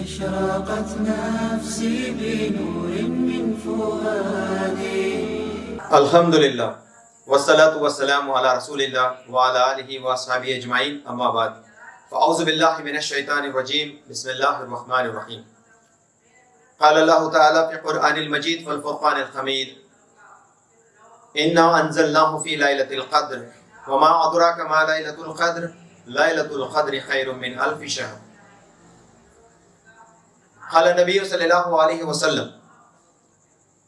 أشرقت نفسي بنور من فؤادي. الحمد للہ والصلاة والسلام على رسول اللہ وعلى آلہ وصحبہ اجمعین، اما بعد فاعوذ باللہ من الشیطان الرجیم، بسم اللہ الرحمن الرحیم۔ قال اللہ تعالی فی القرآن المجید والفرقان الحمید، انا انزلناه فی لیلۃ القدر وما ادراک ما لیلۃ القدر، لیلۃ القدر خیر من الف شہر۔ قال النبی صلی اللہ علیہ وسلم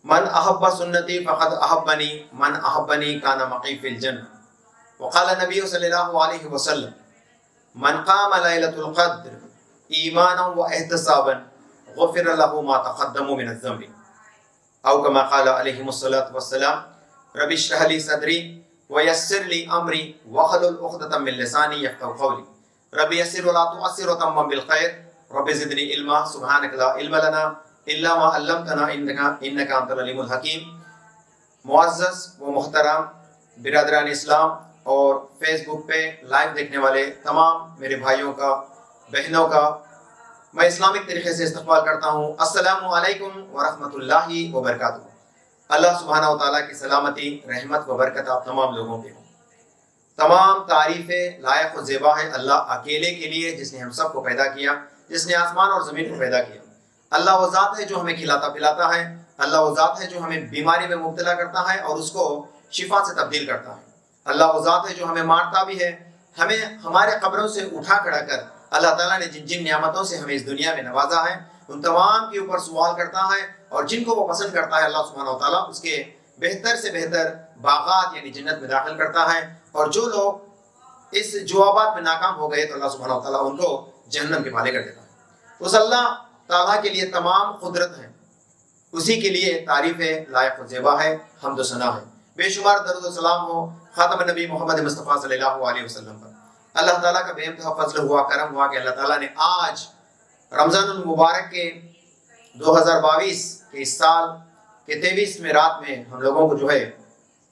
من احب سنتی فقد احبنی من احبنی کان معی فی الجنہ۔ وقال النبی صلی اللہ علیہ وسلم من قام لیلۃ القدر ایمانا واحتسابا غفر له ما تقدم من الذنب، او کما قال علیہ الصلاۃ والسلام رب اشرح لی صدری ویسر لی امری واحلل عقدۃ من لسانی یفقهوا قولی رب یسر ولا تعسر وتمم بالخیر رب زدنی علما سبحانک لا علم لنا الا ما علمتنا انک انت العلیم الحکیم۔ معزز و محترم برادران اسلام اور فیس بک پہ لائیو دیکھنے والے تمام میرے بھائیوں کا، بہنوں کا میں اسلامک طریقے سے استقبال کرتا ہوں۔ السلام علیکم ورحمۃ اللہ وبرکاتہ۔ اللہ سبحانہ و تعالیٰ کی سلامتی، رحمت و برکت آپ تمام لوگوں پہ ہوں۔ تمام تعریفیں لائق و زیبا ہیں اللہ اکیلے کے لیے، جس نے ہم سب کو پیدا کیا، جس نے آسمان اور زمین کو پیدا کیا۔ اللہ وہ ذات ہے جو ہمیں کھلاتا پلاتا ہے، اللہ وہ ذات ہے جو ہمیں بیماری میں مبتلا کرتا ہے اور اس کو شفا سے تبدیل کرتا ہے۔ اللہ وہ ذات ہے جو ہمیں مارتا بھی ہے، ہمیں ہمارے قبروں سے اٹھا کھڑا کر اللہ تعالیٰ نے جن جن نعمتوں سے ہمیں اس دنیا میں نوازا ہے ان تمام کے اوپر سوال کرتا ہے، اور جن کو وہ پسند کرتا ہے اللہ سبحانہ و تعالیٰ اس کے بہتر سے بہتر باغات یعنی جنت میں داخل کرتا ہے، اور جو لوگ اس جوابات میں ناکام ہو گئے تو اللہ سبحانہ و تعالیٰ ان کو جہنم کے حوالے کر دیتا ہے۔ اس اللہ تعالیٰ کے لیے تمام قدرت ہے، اسی کے لیے تعریف لائق و زیبا ہے، حمد و ثنا ہے۔ بے شمار درود و سلام ہو خاتم النبی محمد مصطفیٰ صلی اللہ علیہ وسلم پر۔ اللہ تعالیٰ کا بے انتہا فضل ہوا، کرم ہوا کہ اللہ تعالیٰ نے آج رمضان المبارک کے 2022 کے اس سال کے 23ویں رات میں ہم لوگوں کو جو ہے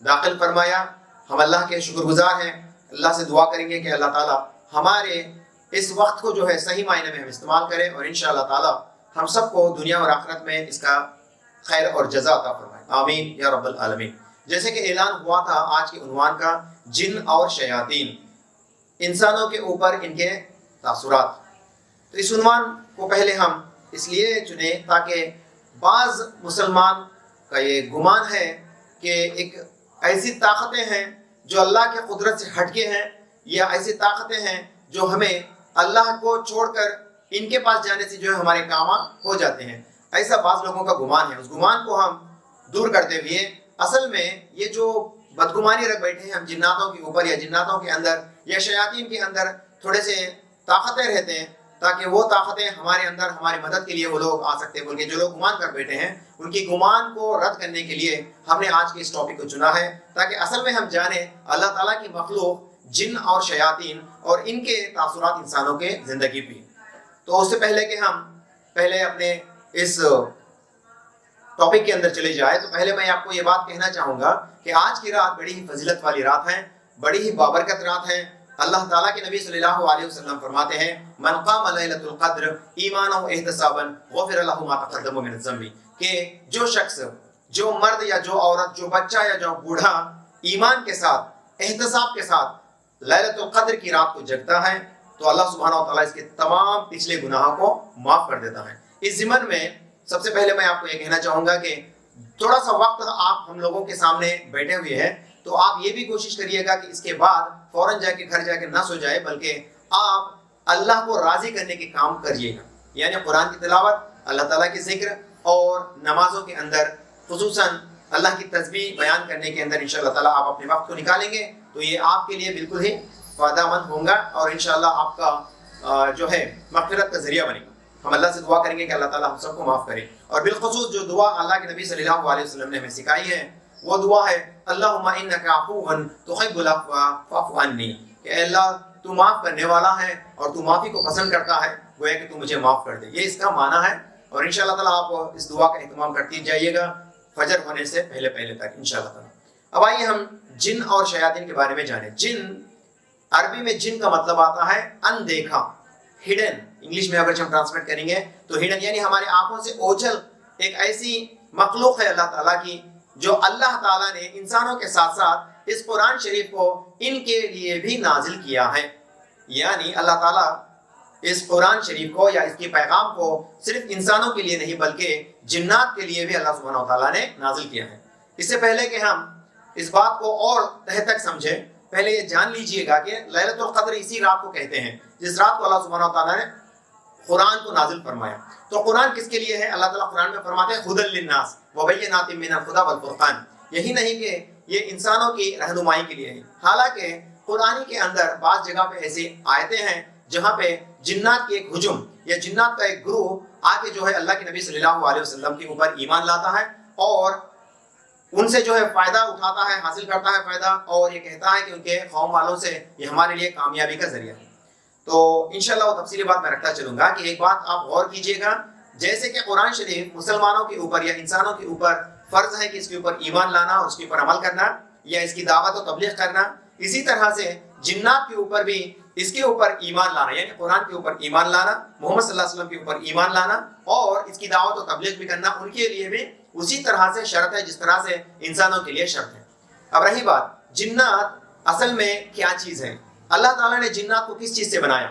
داخل فرمایا۔ ہم اللہ کے شکر گزار ہیں، اللہ سے دعا کریں گے کہ اللہ تعالیٰ ہمارے اس وقت کو جو ہے صحیح معنی میں ہم استعمال کریں، اور انشاءاللہ تعالیٰ ہم سب کو دنیا اور آخرت میں اس کا خیر اور جزا عطا فرمائے، آمین یا رب العالمین۔ جیسے کہ اعلان ہوا تھا آج کے عنوان کا، جن اور شیاطین، انسانوں کے اوپر ان کے تاثرات۔ تو اس عنوان کو پہلے ہم اس لیے چنے تاکہ بعض مسلمان کا یہ گمان ہے کہ ایک ایسی طاقتیں ہیں جو اللہ کے قدرت سے ہٹ کے ہیں، یا ایسی طاقتیں ہیں جو ہمیں اللہ کو چھوڑ کر ان کے پاس جانے سے جو ہے ہمارے کام ہو جاتے ہیں، ایسا بعض لوگوں کا گمان ہے۔ اس گمان کو ہم دور کرتے ہوئے اصل میں یہ جو بدگمانی رکھ بیٹھے ہیں ہم جناتوں کے اوپر یا جناتوں کے اندر یا شیاطین کے اندر تھوڑے سے طاقتیں رہتے ہیں، تاکہ وہ طاقتیں ہمارے اندر ہماری مدد کے لیے وہ لوگ آ سکتے ہیں، بلکہ جو لوگ گمان کر بیٹھے ہیں ان کی گمان کو رد کرنے کے لیے ہم نے آج کے اس ٹاپک کو چنا ہے، تاکہ اصل میں ہم جانیں اللہ تعالیٰ کی مخلوق جن اور شیاطین اور ان کے تاثرات انسانوں کے زندگی پہ۔ تو اس سے پہلے کہ ہم پہلے اپنے اس ٹاپک کے اندر چلے جائے تو پہلے میں آپ کو یہ بات کہنا چاہوں گا کہ آج کی رات بڑی ہی فضیلت والی رات ہے، بڑی ہی بابرکت رات ہے۔ اللہ تعالیٰ کے نبی صلی اللہ علیہ وسلم فرماتے ہیں من قام لیلۃ القدر ایمانا واحتسابا غفر له ما تقدم من الذنب، کہ جو شخص، جو مرد یا جو عورت، جو بچہ یا جو بوڑھا ایمان کے ساتھ، احتساب کے ساتھ لیلۃ القدر کی رات کو جگتا ہے تو اللہ سبحانہ و تعالیٰ اس کے تمام پچھلے گناہوں کو معاف کر دیتا ہے۔ اس ضمن میں سب سے پہلے میں آپ کو یہ کہنا چاہوں گا کہ تھوڑا سا وقت آپ ہم لوگوں کے سامنے بیٹھے ہوئے ہیں تو آپ یہ بھی کوشش کریے گا کہ اس کے بعد فوراً جا کے گھر جا کے نہ سو جائے، بلکہ آپ اللہ کو راضی کرنے کے کام کریے گا، یعنی قرآن کی تلاوت، اللہ تعالیٰ کی ذکر، اور نمازوں کے اندر خصوصاً اللہ کی تسبیح بیان کرنے کے اندر انشاءاللہ تعالیٰ آپ اپنے وقت کو نکالیں گے تو یہ آپ کے لیے بالکل ہی فائدہ مند ہوں گا، اور انشاءاللہ آپ کا جو ہے مغفرت کا ذریعہ بنے گا۔ ہم اللہ سے دعا کریں گے کہ اللہ تعالیٰ ہم سب کو معاف کرے، اور بالخصوص جو دعا اللہ کے نبی صلی اللہ علیہ وسلم نے ہمیں سکھائی ہے وہ دعا ہے اللہم انک عفو تحب العفو فاعف عنی، کہ اے اللہ تو معاف کرنے والا ہے اور تو معافی کو پسند کرتا ہے، گویا کہ تو مجھے معاف کر دے۔ یہ اس کا معنی ہے، اور انشاءاللہ تعالیٰ آپ اس دعا کا اہتمام کرتی جائیے گا فجر ہونے سے پہلے تک انشاءاللہ تعالیٰ۔ اب آئیے ہم جن اور شیاطین کے بارے میں جانیں۔ جن، عربی میں جن کا مطلب آتا ہے اندیکھا، ہڈن، انگلش میں اگر ہم ٹرانسلیٹ کریں گے تو ہڈن یعنی ہمارے آنکھوں سے اوجھل ایک ایسی مخلوق ہے اللہ تعالیٰ کی جو اللہ تعالیٰ نے انسانوں کے ساتھ ساتھ اس قرآن شریف کو ان کے لیے بھی نازل کیا ہے. یعنی اللہ تعالیٰ اس قرآن شریف کو یا اس کی پیغام کو صرف انسانوں کے لیے نہیں بلکہ جنات کے لیے بھی اللہ سبحانہ و تعالیٰ نے نازل کیا ہے. اس سے پہلے کہ ہم اس بات کو اور تہ تک سمجھیں، پہلے یہ جان لیجئے گا کہ لیلۃ القدر اسی رات کو کہتے ہیں جس رات کو اللہ سبحانہ و تعالیٰ نے قرآن کو نازل فرمایا. تو قرآن کس کے لیے ہے؟ اللہ تعالیٰ قرآن میں فرماتے ہیں ھدی للناس وبینات من الھدی والفرقان. یہی نہیں کہ یہ انسانوں کی رہنمائی کے لیے ہے، حالانکہ قرآن کے اندر بعض جگہ پہ ایسی آیتیں ہیں جہاں پہ جنات کے ایک ہجوم یا جنات کا ایک گروہ آ کے جو ہے اللہ کے نبی صلی اللہ علیہ وسلم کے اوپر ایمان لاتا ہے اور ان سے جو ہے فائدہ اٹھاتا ہے، حاصل کرتا ہے فائدہ، اور یہ کہتا ہے کہ ان کے قوم والوں سے یہ ہمارے لیے کامیابی کا ذریعہ ہے. تو انشاءاللہ وہ تفصیلی بات میں رکھتا چلوں گا کہ ایک بات آپ غور کیجئے گا، جیسے کہ قرآن شریف مسلمانوں کے اوپر یا انسانوں کے اوپر فرض ہے کہ اس کے اوپر ایمان لانا اور اس کے اوپر عمل کرنا یا اس کی دعوت و تبلیغ کرنا، اسی طرح سے جنات کے اوپر بھی اس کے اوپر ایمان لانا یعنی قرآن کے اوپر ایمان لانا، محمد صلی اللہ علیہ وسلم کے اوپر ایمان لانا اور اس کی دعوت و تبلیغ بھی کرنا ان کے لیے بھی اسی طرح سے شرط ہے جس طرح سے انسانوں کے لیے شرط ہے. اب رہی بات جنات اصل میں کیا چیز ہے، اللہ تعالیٰ نے جنات کو کس چیز سے بنایا؟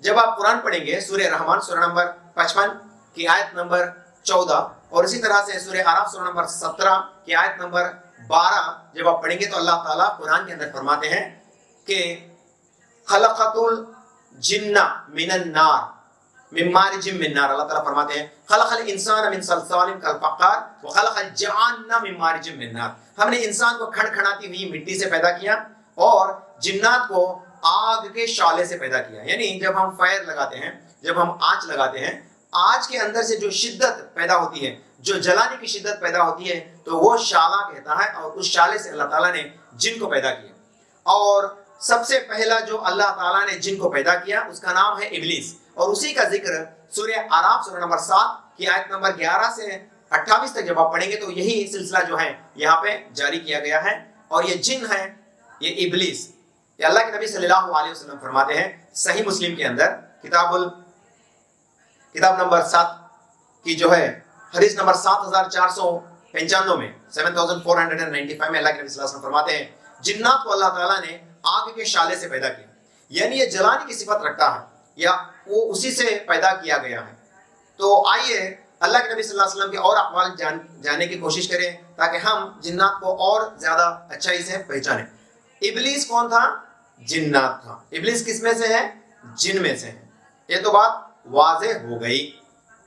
جب آپ قرآن پڑھیں گے سورہ رحمان سورہ نمبر 55 کی آیت نمبر 14 اور اسی طرح سے سورہ اعراف سورہ نمبر 17 کی آیت نمبر 12 جب آپ پڑھیں گے تو اللہ تعالیٰ قرآن کے اندر فرماتے ہیں کہ خلقت الجن من النار من مارج من نار. اللہ تعالیٰ فرماتے ہیں خلق الانسان من صلصال کالفخار وخلق الجان من مارج من نار. ہم نے انسان کو کھڑکھڑاتی ہوئی مٹی سے پیدا کیا اور جنات کو آگ کے شعلے سے پیدا کیا. یعنی جب ہم فائر لگاتے ہیں، جب ہم آنچ لگاتے ہیں، آنچ کے اندر سے جو شدت پیدا ہوتی ہے، جو جلانے کی شدت پیدا ہوتی ہے تو وہ شعلہ کہتا ہے اور اس شعلے سے اللہ تعالیٰ نے جن کو پیدا کیا. اور سب سے پہلا جو اللہ تعالیٰ نے جن کو پیدا کیا اس کا نام ہے ابلیس، اور اسی کا ذکر سورہ اعراف سورہ نمبر 7 کی آیت نمبر 11 سے 28 تک جب آپ پڑھیں گے تو یہی سلسلہ جو ہے یہاں پہ جاری کیا گیا ہے. اور یہ جن ہے، یہ ابلیس، یہ اللہ کے نبی صلی اللہ علیہ وسلم فرماتے ہیں صحیح مسلم کے اندر کتاب نمبر 7 کی جو ہے حدیث نمبر 7495 میں 7495 میں اللہ کے نبی صلی اللہ علیہ وسلم فرماتے ہیں جنات کو اللہ تعالیٰ نے آگ کے شعلے سے پیدا کیا، یعنی یہ جلانے کی صفت رکھتا ہے یا وہ اسی سے پیدا کیا گیا ہے. تو آئیے اللہ کے نبی صلی اللہ علیہ وسلم کے اور اقوال جاننے کی کوشش کریں تاکہ ہم جنات کو اور زیادہ اچھائی سے پہچانیں. ابلیس کون تھا؟ جنات تھا. ابلیس کس میں سے ہے؟ جن میں سے ہے. یہ تو بات واضح ہو گئی.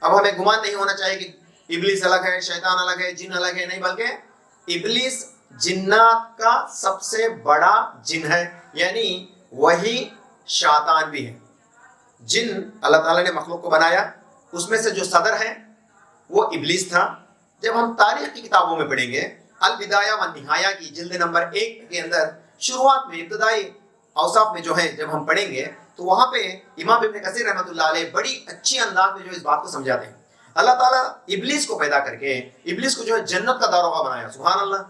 اب ہمیں گمان نہیں ہونا چاہیے کہ ابلیس الگ ہے، شیطان الگ ہے، جن الگ ہے، نہیں، بلکہ ابلیس جنات کا سب سے بڑا جن ہے، یعنی وہی شیطان بھی ہے. جن اللہ تعالیٰ نے مخلوق کو بنایا، اس میں سے جو صدر ہے وہ ابلیس تھا. جب ہم تاریخ کی کتابوں میں پڑھیں گے البدایہ و نہایہ کی جلد نمبر 1 کے اندر شروعات میں ابتدائی اوصاف میں جو ہے جب ہم پڑھیں گے تو وہاں پہ امام ابن کثیر رحمۃ اللہ علیہ بڑی اچھی انداز میں جو اس بات کو سمجھاتے ہیں. اللہ تعالیٰ ابلیس کو پیدا کر کے ابلیس کو جو ہے جنت کا داروغہ بنایا. سبحان اللہ.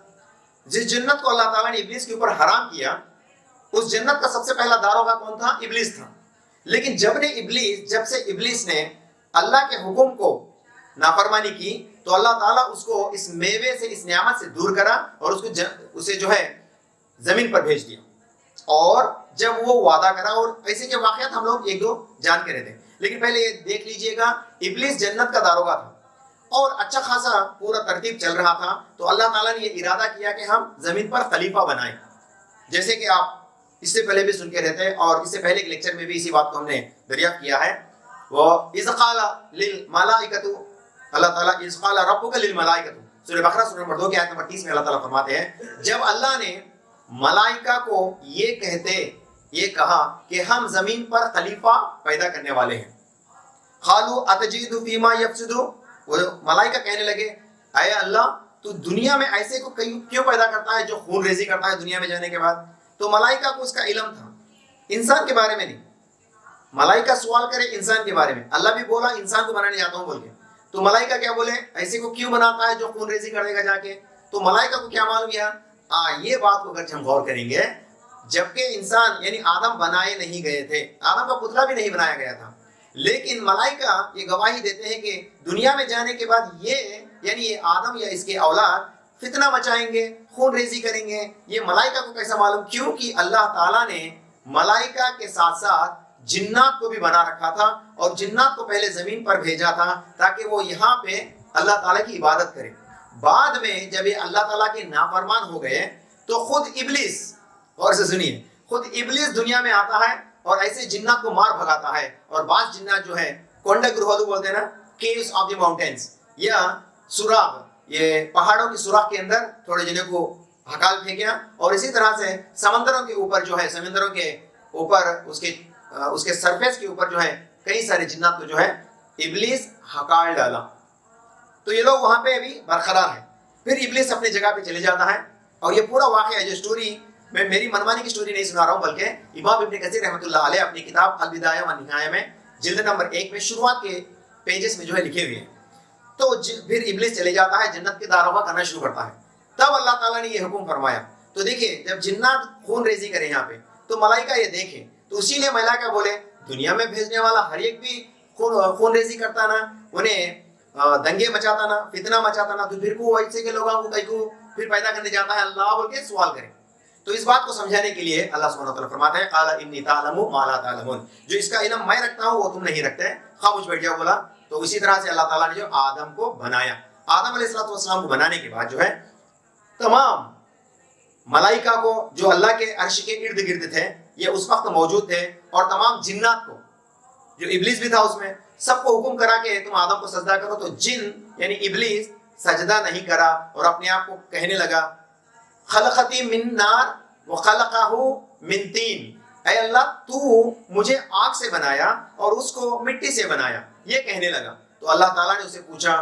جس جنت کو اللہ تعالیٰ نے ابلیس کے اوپر حرام کیا، اس جنت کا سب سے پہلا داروغہ کون تھا؟ ابلیس تھا. لیکن جب سے ابلیس نے اللہ کے حکم کو نافرمانی کی تو اللہ تعالیٰ اس کو اس میوے سے، اس نعمت سے دور کرا اور اسے جو ہے زمین پر بھیج دیا. اور جب وہ وعدہ کرا، اور ایسے کے واقعات ہم لوگ ایک دو جان کے رہتے ہیں، لیکن پہلے یہ دیکھ لیجئے گا ابلیس جنت کا داروغہ تھا اور اچھا خاصا پورا ترتیب چل رہا تھا. تو اللہ تعالیٰ نے یہ ارادہ کیا کہ ہم زمین پر خلیفہ بنائیں. جیسے کہ آپ اس سے پہلے بھی سن کے رہتے ہیں اور اس سے پہلے کے لیکچر میں بھی اسی بات کو ہم نے دریافت کیا ہے. وہ اذ قال للملائکۃ، اللہ تعالیٰ اذ قال ربک للملائکۃ، سورہ بقرہ سورہ نمبر 2 کی آیت نمبر 30 میں اللہ تعالیٰ فرماتے ہیں جب اللہ نے ملائکہ کو یہ کہا کہ ہم زمین پر خلیفہ پیدا کرنے والے ہیں. قالوا اتجید فیما یفسد، وہ ملائکہ کہنے لگے اے اللہ تو دنیا میں ایسے کو کیوں پیدا کرتا ہے جو خون ریزی کرتا ہے دنیا میں جانے کے بعد. تو ملائکہ کو اس کا علم تھا، انسان کے بارے میں نہیں. ملائکہ سوال کرے انسان کے بارے میں، اللہ بھی بولا انسان کو بنانے جاتا ہوں بول کے. تو ملائکہ کیا بولے؟ ایسے کو کیوں بناتا ہے جو خون ریزی کرے گا جا کے. تو ملائکہ کو کیا معلوم یہ یہ بات کو اگر ہم غور کریں گے، جبکہ انسان یعنی آدم بنائے نہیں گئے تھے، آدم کا پتلا بھی نہیں بنایا گیا تھا، لیکن ملائکہ یہ گواہی دیتے ہیں کہ دنیا میں جانے کے بعد یہ آدم یا اس کے اولاد فتنہ مچائیں گے، خون ریزی کریں گے. یہ ملائکہ کو کیسا معلوم؟ کیونکہ اللہ تعالیٰ نے ملائکہ کے ساتھ ساتھ جنات کو بھی بنا رکھا تھا، اور جنات کو پہلے زمین پر بھیجا تھا تاکہ وہ یہاں پہ اللہ تعالیٰ کی عبادت کرے. بعد میں جب یہ اللہ تعالیٰ کے نافرمان ہو گئے تو خود ابلیس، اور سے سنیے، خود ابلیس دنیا میں آتا ہے اور ایسے جنات کو مار بھگاتا ہے. اور بعض جنات جو ہے کونڈا گروہلو بولتے ہیں نا، کیوز آف دی ماؤنٹینس، یا سوراخ، یہ پہاڑوں کی سوراخ کے اندر تھوڑے جنوں کو ہکال پھینکیا. اور اسی طرح سے سمندروں کے اوپر جو ہے، سمندروں کے اوپر اس کے سرفیس کے اوپر جو ہے کئی سارے جنات کو جو ہے ابلیس ہکال ڈالا. تو یہ لوگ وہاں پہ ابھی برقرار ہیں. پھر ابلیس اپنی جگہ پہ چلے جاتا ہے. اور یہ پورا واقعہ جو سٹوری، میں میری منمانی کی سٹوری نہیں سنا رہا ہوں، بلکہ امام ابن کثیر رحمۃ اللہ علیہ اپنی کتاب البدایہ والنہایہ میں جلد نمبر 1 میں شروعات کے پیجز میں جو ہے لکھے ہوئے ہیں. تو پھر ابلیس چلے جاتا ہے، جنت کے داروغہ کرنا شروع کرتا ہے. تب اللہ تعالیٰ نے یہ حکم فرمایا. تو دیکھیں، جب جنات خون ریزی کریں یہاں پہ تو ملائکہ یہ دیکھیں، تو اسی لیے ملائکہ بولے دنیا میں بھیجنے والا ہر ایک بھی خون ریزی کرتا نا، انہیں دنگے مچاتا نا، فتنہ مچاتا نا، تو پھر کو ایسے کے لوگوں کو کئی کو پھر پیدا کرنے جاتا ہے اللہ بول کے سوال کریں. تو اس بات کو سمجھانے کے لیے اللہ سبحانہ وتعالیٰ فرماتا ہے قال انی تعلم ما لا تعلمون، جو اس کا علم میں رکھتا ہوں وہ تم نہیں رکھتے، خواہ مجھ بیٹھ جاؤ بولا. تو اسی طرح سے اللہ تعالیٰ نے جو آدم کو بنایا، آدم علیہ السلام کو بنانے کے بعد جو ہے تمام ملائکہ کو جو اللہ کے عرش کے ارد گرد تھے یہ اس وقت موجود تھے، اور تمام جنات کو، جو ابلیس بھی تھا اس میں، سب کو حکم کرا کہ تم آدم کو سجدہ کرو. تو جن یعنی ابلیس سجدہ نہیں کرا اور اپنے آپ کو کہنے لگا خلقتی من نار وخلقہ من طین، اے اللہ تو مجھے آگ سے بنایا اور اس کو مٹی سے بنایا، یہ کہنے لگا. تو اللہ تعالیٰ نے اسے پوچھا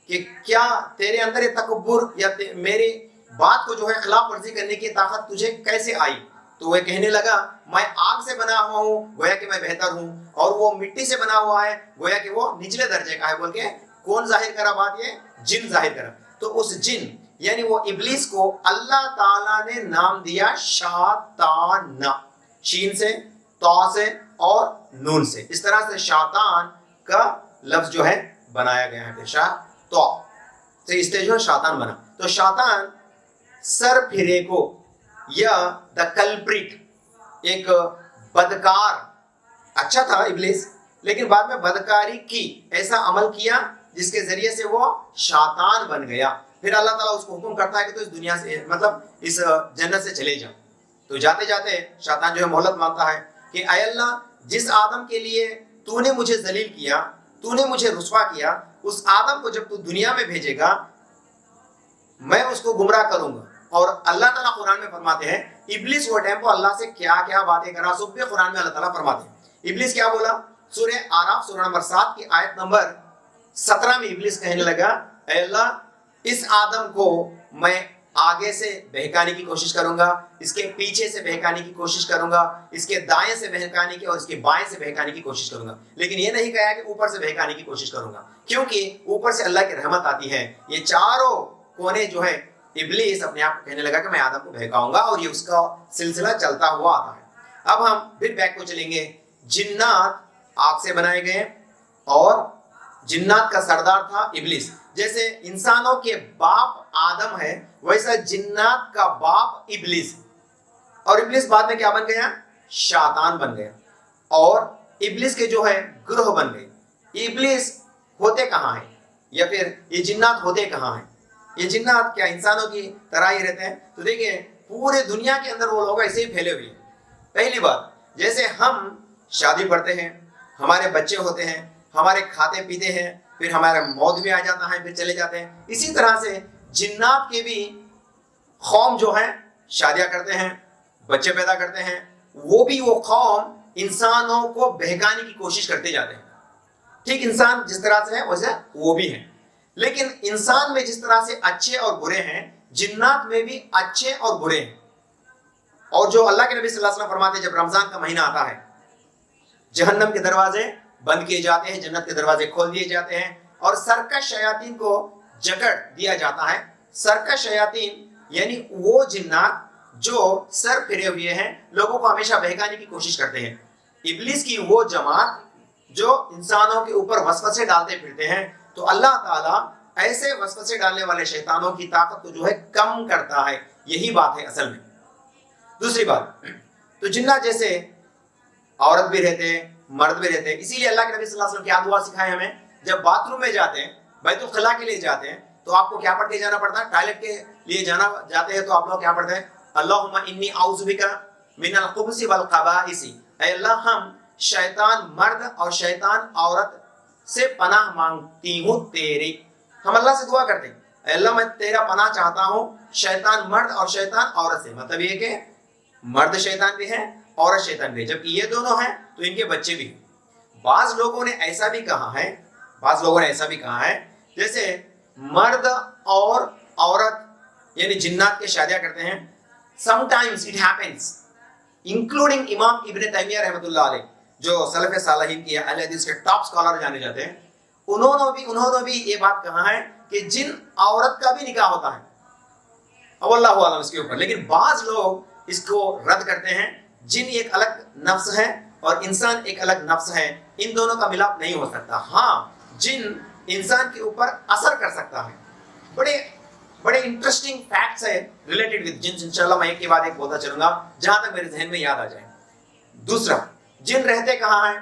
کہ کیا تیرے اندر یہ تکبر یا میری بات کو جو ہے خلاف ورزی کرنے کی طاقت تجھے کیسے آئی؟ تو وہ کہنے لگا میں آگ سے بنا ہوا ہوں، گویا کہ میں بہتر ہوں، اور وہ مٹی سے بنا ہوا ہے، گویا کہ وہ نچلے درجے کا ہے. بول کے کون ظاہر کرا بات؟ یہ جن ظاہر کرا. تو اس جن یعنی وہ ابلیس کو اللہ تعالیٰ نے نام دیا شیطان، شین سے، تا سے اور نون سے. اس طرح سے شیطان کا لفظ جو ہے بنایا گیا ہے. شاہ تو اس سے جو شیطان بنا. تو شیطان سر پھرے کو یا دا کلپریٹ، ایک بدکار، اچھا تھا ابلیس لیکن بعد میں بدکاری کی، ایسا عمل کیا جس کے ذریعے سے وہ شیطان بن گیا. پھر اللہ تعالیٰ اس کو حکم کرتا ہے کہ تو اس دنیا سے، مطلب اس جنت سے چلے جا. تو جاتے جاتے شیطان جو ہے مہلت مانگتا ہے کہ اے اللہ، جس آدم کے لیے تو نے مجھے ذلیل کیا، تو نے مجھے رسوا کیا، اس آدم کو جب تو دنیا میں بھیجے گا میں اس کو گمراہ کروں گا. اور اللہ تعالیٰ قرآن میں فرماتے ہیں ابلیس وہ ٹائم کو اللہ سے کیا کیا باتیں کرا، سب بھی قرآن میں اللہ تعالیٰ فرماتے ہیں. ابلیس کیا بولا؟ سورہ آراف سورہ نمبر 7 کی آیت نمبر 17 میں ابلیس کہنے لگا اے اللہ، اس آدم کو میں آگے سے بہکانے کی کوشش کروں گا، اس کے پیچھے سے بہکانے کی کوشش کروں گا، اس کے دائیں سے بہکانے کی اور اس کے بائیں سے بہکانے کی کوشش کروں گا. لیکن یہ نہیں کہا کہ اوپر سے بہکانے کی کوشش کروں گا، کیونکہ اوپر سے اللہ کی رحمت آتی ہے. یہ چاروں کونے جو ہے ابلیس اپنے آپ کو کہنے لگا کہ میں آدم کو بہکاؤں گا، اور یہ اس کا سلسلہ چلتا ہوا آتا ہے. اب ہم پھر بیک کو چلیں گے. جنات آگ سے بنائے گئے اور جنات کا سردار تھا ابلیس. جیسے انسانوں کے باپ آدم ہے ویسا جنات کا باپ ابلیس. اور ابلیس بعد میں کیا بن گیا؟ شیطان بن گیا، اور ابلیس کے جو ہے گروہ بن گئے. ابلیس ہوتے کہاں ہیں، یا پھر یہ جنات ہوتے کہاں ہیں؟ یہ جنات کیا انسانوں کی طرح ہی رہتے ہیں؟ تو دیکھیں پورے دنیا کے اندر وہ لوگ ایسے ہی پھیلے ہوئے ہیں. پہلی بات، جیسے ہم شادی پڑھتے ہیں، ہمارے بچے ہوتے ہیں، ہمارے کھاتے پیتے ہیں، پھر ہمارا موت بھی آ جاتا ہے، پھر چلے جاتے ہیں. اسی طرح سے جنات کے بھی قوم جو ہے شادیاں کرتے ہیں، بچے پیدا کرتے ہیں، وہ بھی وہ قوم انسانوں کو بہکانے کی کوشش کرتے جاتے ہیں. ٹھیک انسان جس طرح سے ہے ویسے وہ بھی ہیں، لیکن انسان میں جس طرح سے اچھے اور برے ہیں، جنات میں بھی اچھے اور برے ہیں. اور جو اللہ کے نبی صلی اللہ علیہ وسلم فرماتے ہیں جب رمضان کا مہینہ آتا ہے جہنم کے دروازے بند کیے جاتے ہیں، جنت کے دروازے کھول دیے جاتے ہیں، اور سرکش شیاطین کو جکڑ دیا جاتا ہے. سرکش شیاطین یعنی وہ جنات جو سر پھرے ہوئے ہیں، لوگوں کو ہمیشہ بہکانے کی کوشش کرتے ہیں. ابلیس کی وہ جماعت جو انسانوں کے اوپر وسوسے ڈالتے پھرتے ہیں، تو اللہ تعالیٰ ایسے وسوسے ڈالنے والے شیطانوں کی طاقت کو جو ہے کم کرتا ہے. یہی بات ہے اصل میں. دوسری بات، تو جنات جیسے عورت بھی رہتے ہیں، مرد بھی رہتے ہیں. اسی لیے اللہ کے نبی صلی اللہ علیہ وسلم کیا دعا سکھائے ہمیں؟ جب باتھ روم میں جاتے ہیں، بیت الخلاء کے لیے جاتے ہیں، تو آپ کو کیا پڑھ کے جانا پڑتا ہے؟ ٹوائلٹ کے لیے جاتے ہیں تو آپ لوگ کیا پڑھتے ہیں؟ اللہم انی اعوذ بک من الخبث والخبائث. اے اللہ، ہم شیطان مرد اور شیطان عورت سے پناہ مانگتی ہوں تیری. ہم اللہ سے دعا کرتے ہیں، اے اللہ میں تیرا پناہ چاہتا ہوں شیطان مرد اور شیطان عورت سے. مطلب یہ کہ مرد شیطان بھی ہے، عورت شیطان بھی ہے. جب یہ دونوں ہیں تو ان کے بچے بھی ہیں. بعض لوگوں نے ایسا بھی کہا ہے جیسے مرد اور عورت یعنی جنات کے شادیاں کرتے ہیں. sometimes it happens including امام ابن تیمیہ رحمۃ اللہ علیہ، جو سلف صالحین کی اہل حدیث کے ٹاپ اسکالر جانے جاتے ہیں، انہوں نے بھی یہ بات کہا ہے کہ جن عورت کا بھی نکاح ہوتا ہے. اب اللہ عالم اس کے اوپر. لیکن بعض لوگ اس کو رد کرتے ہیں. جن ایک الگ نفس ہے اور انسان ایک الگ نفس ہے، ان دونوں کا ملاپ نہیں ہو سکتا. ہاں، جن انسان کے اوپر اثر کر سکتا ہے. بڑے انٹرسٹنگ فیکٹس ہے ریلیٹڈ ود جن. انشاءاللہ میں ایک کے بعد ایک بولتا چلوں گا جہاں تک میرے ذہن میں یاد آ جائے. دوسرا، جن رہتے کہاں ہیں؟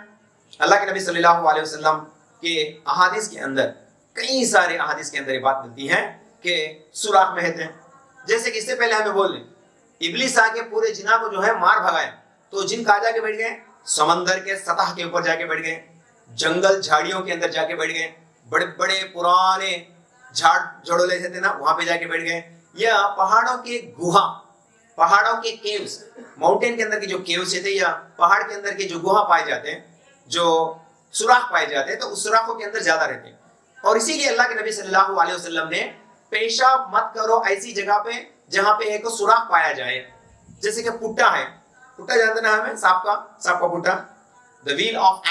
اللہ کے نبی صلی اللہ علیہ وسلم کے احادیث کے اندر، کئی سارے احادیث کے اندر یہ بات ملتی ہے کہ سوراخ میں رہتے ہیں. جیسے کہ اس سے پہلے ہمیں بول لیں، ابلیس آ کے پورے جنا کو جو ہے مار بھگایا، تو جن کہاں جا کے بیٹھ گئے؟ سمندر کے سطح کے اوپر جا کے بیٹھ گئے، جنگل جھاڑیوں کے اندر جا کے بیٹھ گئے، بڑے بڑے پرانے جھاڑ جھڑولے تھے نا، وہاں پہ جا کے بیٹھ گئے. یا پہاڑوں کے گوہا، پہاڑوں کے کیوز، ماؤنٹین کے اندر کی جو کیوز تھے یا پہاڑ کے اندر کے جو گوہا پائے جاتے ہیں، جو سوراخ پائے جاتے ہیں، تو اس سوراخوں کے اندر زیادہ رہتے ہیں. اور اسی لیے اللہ کے نبی صلی اللہ علیہ وسلم نے پیشاب مت کرو ایسی جگہ پہ جہاں پہ ایک سوراخ پایا جائے. جیسے کہ پٹا ہے، پٹا جانتے نا ہمیں، سانپ کا پٹا، the wheel of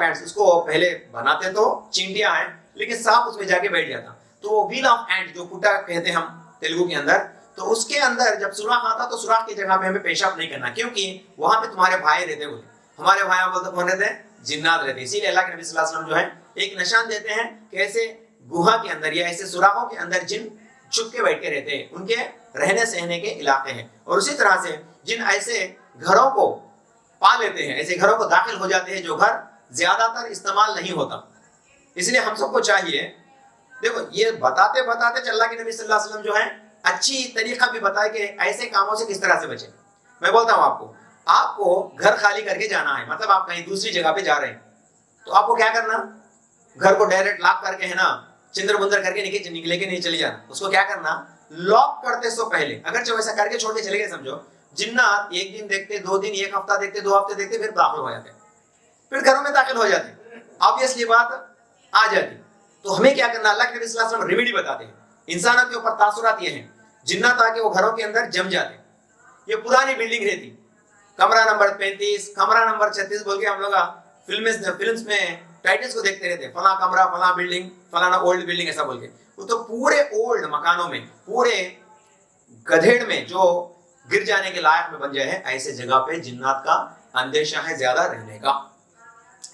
ants. اس کو پہلے بناتے تو چینٹیاں ہیں، لیکن سانپ اس میں جا کے بیٹھ جاتا. تو wheel of ant جو پٹا کہتے ہیں ہم تیلگو کے اندر، تو اس کے اندر جب سوراخ آتا تو سوراخ کی جگہ پہ ہمیں پیشاب نہیں کرنا، کیونکہ وہاں پہ تمہارے بھائی رہتے ہوئے. ہمارے بھائی بولتے کون رہتے ہیں؟ جنات رہتے. اسی لیے اللہ کے نبی صلی اللہ علیہ وسلم جو ہے ایک نشان دیتے ہیں کہ ایسے گوہا کے اندر یا ایسے سوراخوں کے اندر جن چھپ کے بیٹھ کے رہتے ہیں، ان کے رہنے سہنے کے علاقے ہیں. اور اسی طرح سے جن ایسے گھروں کو پا لیتے ہیں، ایسے گھروں کو داخل ہو جاتے ہیں جو گھر زیادہ تر استعمال نہیں ہوتا. اس لیے ہم سب کو چاہیے، دیکھو یہ بتاتے اللہ کے نبی صلی اللہ علیہ وسلم جو ہے اچھی طریقہ بھی بتائے کہ ایسے کاموں سے کس طرح سے بچیں. میں بولتا ہوں آپ کو گھر خالی کر کے جانا ہے، مطلب آپ کہیں دوسری جگہ پہ جا رہے ہیں، تو آپ کو کیا کرنا؟ گھر کو ڈائریکٹ لاک کر کے ہے نا، چندر بندر کر کے نکلے کے نہیں چلی جانا. اس کو کیا کرنا؟ لاک کرتے سو پہلے، اگر جو ایسا کر کے چھوڑ کے چلے گئے، سمجھو جنات ایک دن دیکھتے، 2 دن، 1 ہفتہ دیکھتے، 2 ہفتے دیکھتے، پھر داخل ہو جاتے، پھر گھروں میں داخل ہو جاتے. آبویسلی بات آ جاتی. تو ہمیں کیا کرنا؟ اللہ کے نبی صلی اللہ علیہ وسلم ریمیڈی بتاتے ہیں. انسانوں کے اوپر تاثرات یہ ہیں، جنات آ کے وہ گھروں کے اندر جم جاتے. یہ پرانی بلڈنگ رہتی، کمرہ نمبر 35، کمرہ نمبر 36 بول کے ہم لوگ فلمز میں ٹائٹلز کو دیکھتے رہتے، فلاں کمرہ، فلاں بلڈنگ، فلاں اولڈ بلڈنگ، ایسا بول کے. وہ تو پورے اولڈ مکانوں میں، پورے گدھیڑ میں جو گر جانے کے لائق میں بن جائے ہیں، ایسے جگہ پہ جنات کا اندیشہ ہے زیادہ رہنے کا.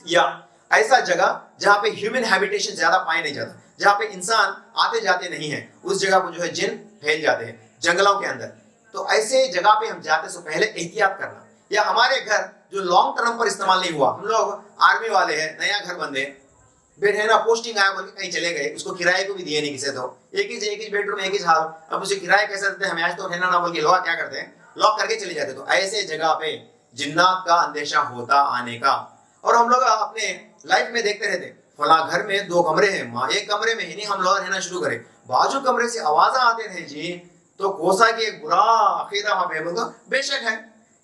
یا ایسا جگہ جہاں پہ ہیومن ہیبیٹیشن زیادہ پائے نہیں جاتا، جہاں پہ انسان آتے جاتے نہیں ہیں، اس جگہ کو جو ہے جن پھیل جاتے ہیں جنگلوں کے اندر. تو ایسے جگہ پہ ہم جاتے سے پہلے احتیاط کرنا. یا ہمارے گھر جو لانگ ٹرم پر استعمال نہیں ہوا، ہم لوگ آرمی والے ہیں، نیا گھر بندے، پھر ہے نا پوسٹنگ آیا بول کے کہیں چلے گئے، اس کو کرائے کو بھی دیے نہیں کسی، تو ایک ہی بیڈ روم، ایک ہی ہال، اب اسے کرایہ کیسے دیتے ہیں؟ ہمیں آج تو رہنا نہ بول کے لوگ کیا کرتے ہیں؟ لاک کر کے چلے جاتے. تو ایسے جگہ پہ جنات کا اندیشہ ہوتا آنے کا. اور ہم لوگ اپنے لائف میں دیکھتے رہتے، فلاں گھر میں 2 کمرے ہیں، ماں ایک کمرے میں ہی نہیں، ہم لوگ رہنا شروع کریں، بازو کمرے سے آوازیں آتے رہے جی، تو کوسا کے برا عقیدہ وہاں پہ بولتا. بے شک ہے،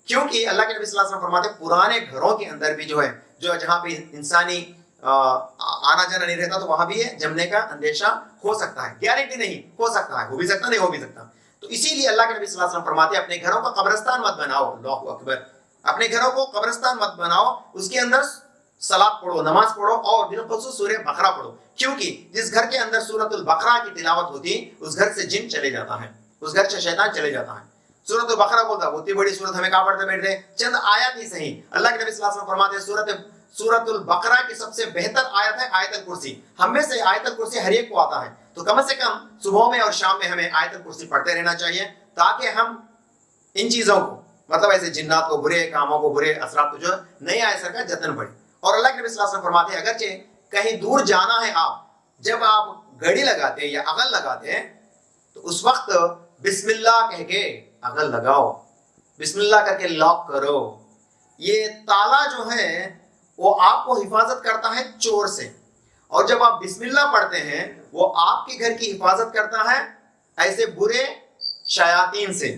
کیونکہ اللہ کے نبی صلی اللہ علیہ وسلم فرماتے پرانے گھروں کے اندر بھی جو ہے، جو جہاں پہ انسانی آنا جانا نہیں رہتا، تو وہاں بھی جمنے کا اندیشہ ہو سکتا ہے. گارنٹی نہیں، ہو سکتا ہے، ہو بھی سکتا نہیں ہو بھی سکتا. تو اسی لیے اللہ کے نبی صلی اللہ علیہ وسلم فرماتے اپنے گھروں کو قبرستان مت بناؤ. اللہ اکبر. اپنے گھروں کو قبرستان مت بناؤ، اس کے اندر صلاۃ پڑھو، نماز پڑھو، اور بالخصوص سورہ بقرہ پڑھو، کیونکہ جس گھر کے اندر سورۃ البقرہ کی تلاوت ہوتی، اس گھر سے جن چلے جاتا ہے، اس گھر سے شیطان چلے جاتا ہے. سورۃ البقرہ بولتا ہے، اتنی بڑی سورت ہمیں کہاں پڑھتے بیٹھتے؟ چند آیات ہی صحیح. اللہ کے نبی صلی اللہ علیہ وسلم فرماتے ہیں سورۃ البقرہ کی سب سے بہتر آیت ہے آیت الکرسی. ہم میں سے آیت الکرسی ہر ایک کو آتا ہے، تو کم سے کم صبح میں اور شام میں ہمیں آیت الکرسی پڑھتے رہنا چاہیے، تاکہ ہم ان چیزوں کو، مطلب ایسے جنات کو، برے کاموں کو، برے اثرات کو جو نہیں آئے سر کا جتن پڑے. اور اللہ کے نبی صلی اللہ علیہ وسلم فرماتے ہیں اگرچہ کہیں دور جانا ہے آپ، جب آپ گھڑی لگاتے ہیں یا اغل لگاتے ہیں تو اس وقت بسم اللہ کہہ کے اغل لگاؤ، بسم اللہ کر کے لاک کرو. یہ تالا جو ہے وہ آپ کو حفاظت کرتا ہے چور سے، اور جب آپ بسم اللہ پڑھتے ہیں وہ آپ کے گھر کی حفاظت کرتا ہے ایسے برے شیاطین سے.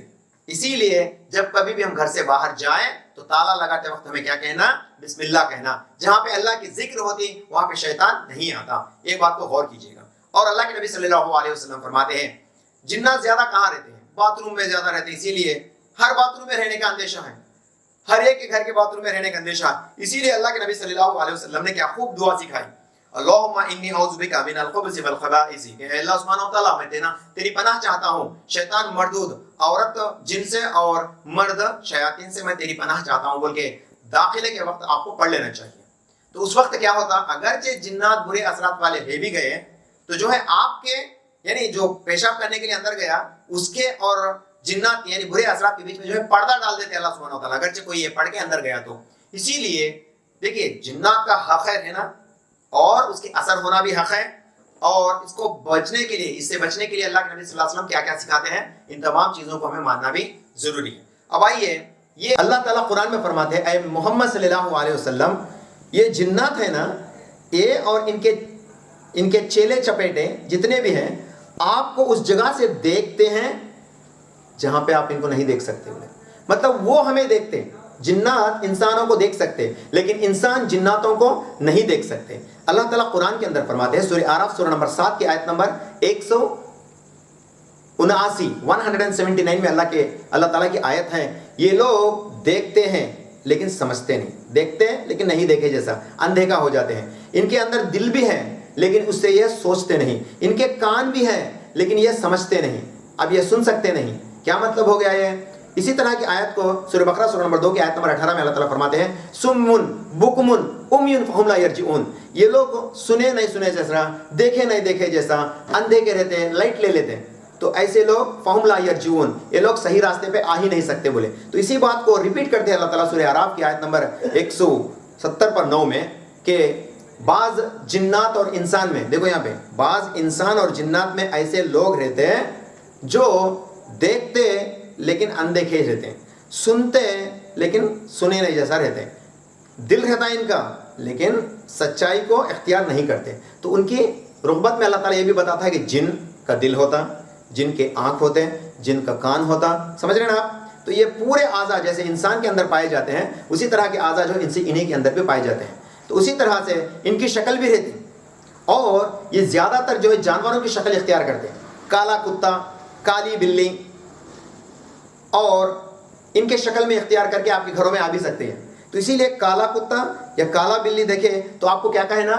اسی لیے جب کبھی بھی ہم گھر سے باہر جائیں تو تالا لگاتے وقت ہمیں کیا کہنا؟ بسم اللہ کہنا. جہاں پہ اللہ کی ذکر ہوتی وہاں پہ شیطان نہیں آتا. ایک بات کو غور کیجیے گا. اور اللہ کے نبی صلی اللہ علیہ وسلم فرماتے ہیں جنات زیادہ کہاں رہتے ہیں؟ باتھ روم میں زیادہ رہتے ہیں. اسی لیے ہر باتھ روم میں رہنے کا اندیشہ ہے، ہر ایک کے گھر کے باتھ روم میں رہنے کا اندیشہ ہے. اسی لیے اللہ کے نبی صلی اللہ علیہ وسلم نے کیا خوب دعا سکھائی، اللہم انی اعوذ بک من الخبث والخبائث، کہ اے اللہ سبحانہ وتعالیٰ میں تیری پناہ چاہتا ہوں شیطان مردود، عورت جن سے اور مرد شیاطین سے میں تیری پناہ چاہتا ہوں بول کے داخلے کے وقت آپ کو پڑھ لینا چاہیے. تو اس وقت کیا ہوتا، اگرچہ جنات برے اثرات والے ہے بھی گئے تو جو ہے آپ کے یعنی جو پیشاب کرنے کے لیے اندر گیا اس کے اور جنات یعنی برے اثرات کے بیچ میں جو ہے پردہ ڈال دیتے اللہ سبحانہ وتعالیٰ، اگرچہ کوئی یہ پڑھ کے اندر گیا تو. اسی لیے دیکھیے جنات کا حق ہے نا، اور اس کے اثر ہونا بھی حق ہے، اور اس کو بچنے کے لیے، اس سے بچنے کے لیے اللہ کے نبی صلی اللہ علیہ وسلم کیا کیا سکھاتے ہیں، ان تمام چیزوں کو ہمیں ماننا بھی ضروری ہے. اب آئیے، یہ اللہ تعالیٰ قرآن میں فرماتے ہیں اے محمد صلی اللہ علیہ وسلم، یہ جنات ہے نا، یہ اور ان کے چیلے چپیٹے جتنے بھی ہیں آپ کو اس جگہ سے دیکھتے ہیں جہاں پہ آپ ان کو نہیں دیکھ سکتے. مطلب وہ ہمیں دیکھتے ہیں، جنات انسانوں کو دیکھ سکتے لیکن انسان جناتوں کو نہیں دیکھ سکتے. اللہ تعالیٰ قرآن کے اندر فرماتے ہیں سورہ اعراف سورہ نمبر 7 کی آیت نمبر 179 میں اللہ تعالیٰ کی آیت ہے، یہ لوگ دیکھتے ہیں لیکن سمجھتے نہیں، دیکھتے ہیں لیکن نہیں دیکھے جیسا، اندھیکا ہو جاتے ہیں. ان کے اندر دل بھی ہے لیکن اس سے یہ سوچتے نہیں، ان کے کان بھی ہیں لیکن یہ سمجھتے نہیں، اب یہ سن سکتے نہیں. کیا مطلب ہو گیا یہ؟ اسی طرح کی آیت کو سورہ بقرہ سورہ نمبر 2 کی آیت نمبر 18 میں اللہ تعالیٰ فرماتے ہیں سمن بکمن امیون فہم لا یرجعون، یہ لوگ سنے نہیں سنے جیسا، دیکھے نہیں دیکھے جیسا، اندھے کے رہتے ہیں، لائٹ لے لیتے ہیں. تو ایسے لوگ فہم لا یرجعون، یہ لوگ صحیح راستے پہ آ ہی نہیں سکتے بولے. تو اسی بات کو ریپیٹ کرتے ہیں اللہ تعالیٰ سورہ اعراف کی آیت نمبر 170 میں کہ بعض جنات اور انسان میں، دیکھو یہاں پہ بعض انسان اور جنات میں ایسے لوگ رہتے ہیں جو دیکھتے لیکن اندیکھے رہتے ہیں، سنتے لیکن سنے نہیں جیسا رہتے ہیں، دل رہتا ہے ان کا لیکن سچائی کو اختیار نہیں کرتے. تو ان کی رغبت میں اللہ تعالیٰ یہ بھی بتاتا ہے کہ جن کا دل ہوتا، جن کے آنکھ ہوتے ہیں، جن کا کان ہوتا، سمجھ رہے ہیں نا آپ؟ تو یہ پورے اعضاء جیسے انسان کے اندر پائے جاتے ہیں اسی طرح کے اعضاء جو انہیں کے اندر بھی پائے جاتے ہیں. تو اسی طرح سے ان کی شکل بھی رہتی، اور یہ زیادہ تر جو ہے جانوروں کی شکل اختیار کرتے ہیں، کالا کتا، کالی بلی، اور ان کے شکل میں اختیار کر کے آپ کے گھروں میں آ بھی سکتے ہیں. تو اسی لیے کالا کتا یا کالا بلی دیکھے تو آپ کو کیا کہنا؟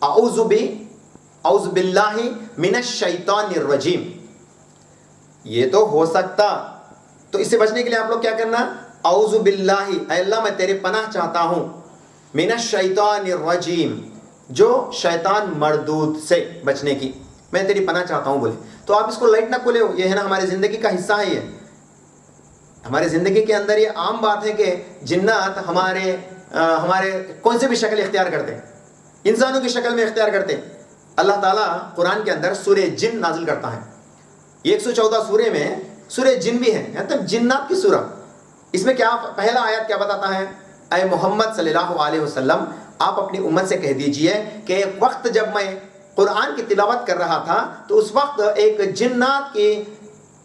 اعوذ باللہ من الشیطان الرجیم. یہ تو ہو سکتا، تو اس سے بچنے کے لیے آپ لوگ کیا کرنا؟ اعوذ باللہ، اے اللہ میں تیرے پناہ چاہتا ہوں، من الشیطان الرجیم، جو شیطان مردود سے بچنے کی میں تیری پناہ چاہتا ہوں بولے. تو آپ اس کو لائٹ نہ کھولے ہو، یہ ہے نا ہماری زندگی کا حصہ ہے. یہ ہمارے زندگی کے اندر یہ عام بات ہے کہ جنات ہمارے کون سے بھی شکل اختیار کرتے ہیں، انسانوں کی شکل میں اختیار کرتے ہیں. اللہ تعالیٰ قرآن کے اندر سورہ جن نازل کرتا ہے. 114 سورے میں سورہ جن بھی ہے، مطلب جنات کی سورہ. اس میں کیا پہلا آیت کیا بتاتا ہے؟ اے محمد صلی اللہ علیہ وسلم، آپ اپنی امت سے کہہ دیجئے کہ ایک وقت جب میں قرآن کی تلاوت کر رہا تھا تو اس وقت ایک جنات کی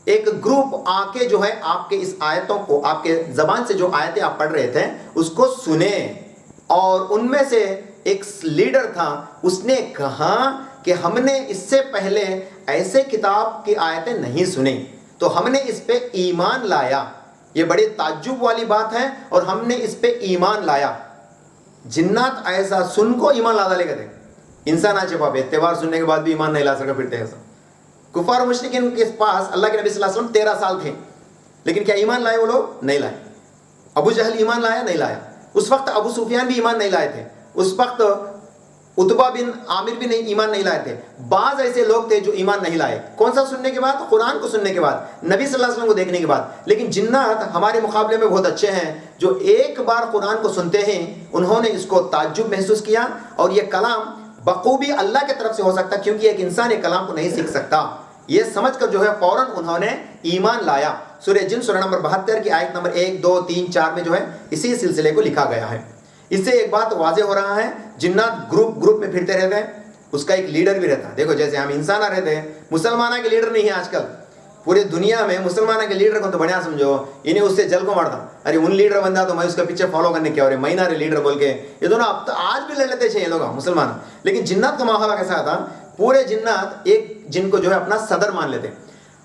ایک گروپ آ کے جو ہے آپ کے اس آیتوں کو، آپ کے زبان سے جو آیتیں آپ پڑھ رہے تھے اس کو سنے، اور ان میں سے ایک لیڈر تھا، اس نے کہا کہ ہم نے اس سے پہلے ایسے کتاب کی آیتیں نہیں سنی تو ہم نے اس پہ ایمان لایا. یہ بڑی تعجب والی بات ہے، اور ہم نے اس پہ ایمان لایا. جنات ایسا سن کو ایمان لا ڈالے گئے، انسان آج باب اعتبار سننے کے بعد بھی ایمان نہیں لا سکا پھرتے ایسا. کفار و مشرکین کے پاس اللہ کے نبی صلی اللہ علیہ وسلم 13 سال تھے، لیکن کیا ایمان لائے وہ لوگ؟ نہیں لائے. ابو جہل ایمان لایا؟ نہیں لایا. اس وقت ابو سفیان بھی ایمان نہیں لائے تھے, اس وقت عتبہ بن عامر بھی ایمان نہیں لائے تھے. بعض ایسے لوگ تھے جو ایمان نہیں لائے. کون سا سننے کے بعد؟ قرآن کو سننے کے بعد, نبی صلی اللہ علیہ وسلم کو دیکھنے کے بعد. لیکن جنات ہمارے مقابلے میں بہت اچھے ہیں, جو ایک بار قرآن کو سنتے ہیں انہوں نے اس کو تعجب محسوس کیا, اور یہ کلام بخوبی اللہ کی طرف سے ہو سکتا, کیونکہ ایک انسان ایک کلام کو نہیں سیکھ سکتا. یہ سمجھ کر جو ہے فوراً انہوں نے ایمان لایا. سورہ جن سورہ نمبر 72 کی آیت نمبر 1 2 3 4 میں جو ہے اسی سلسلے کو لکھا گیا ہے. اس سے ایک بات واضح ہو رہا ہے, جنات گروپ میں پھرتے رہتے ہیں, اس کا ایک لیڈر بھی رہتا ہے. دیکھو جیسے ہم انسان رہتے ہیں, مسلمانوں کے لیڈر نہیں ہے آج کل پورے دنیا میں. مسلمانوں کے لیڈر کو تو بڑھیا سمجھو, انہیں اس سے جل کو مارتا, ارے ان لیڈر بندہ تو میں اس کے پیچھے فالو کرنے کیا, اور مہینہ لیڈر بول کے یہ دونوں اب تو آج بھی لڑ لیتے یہ لوگ مسلمان. لیکن جنات کا ماحول کیسا تھا؟ پورے جنات ایک جن کو جو ہے اپنا صدر مان لیتے ہیں.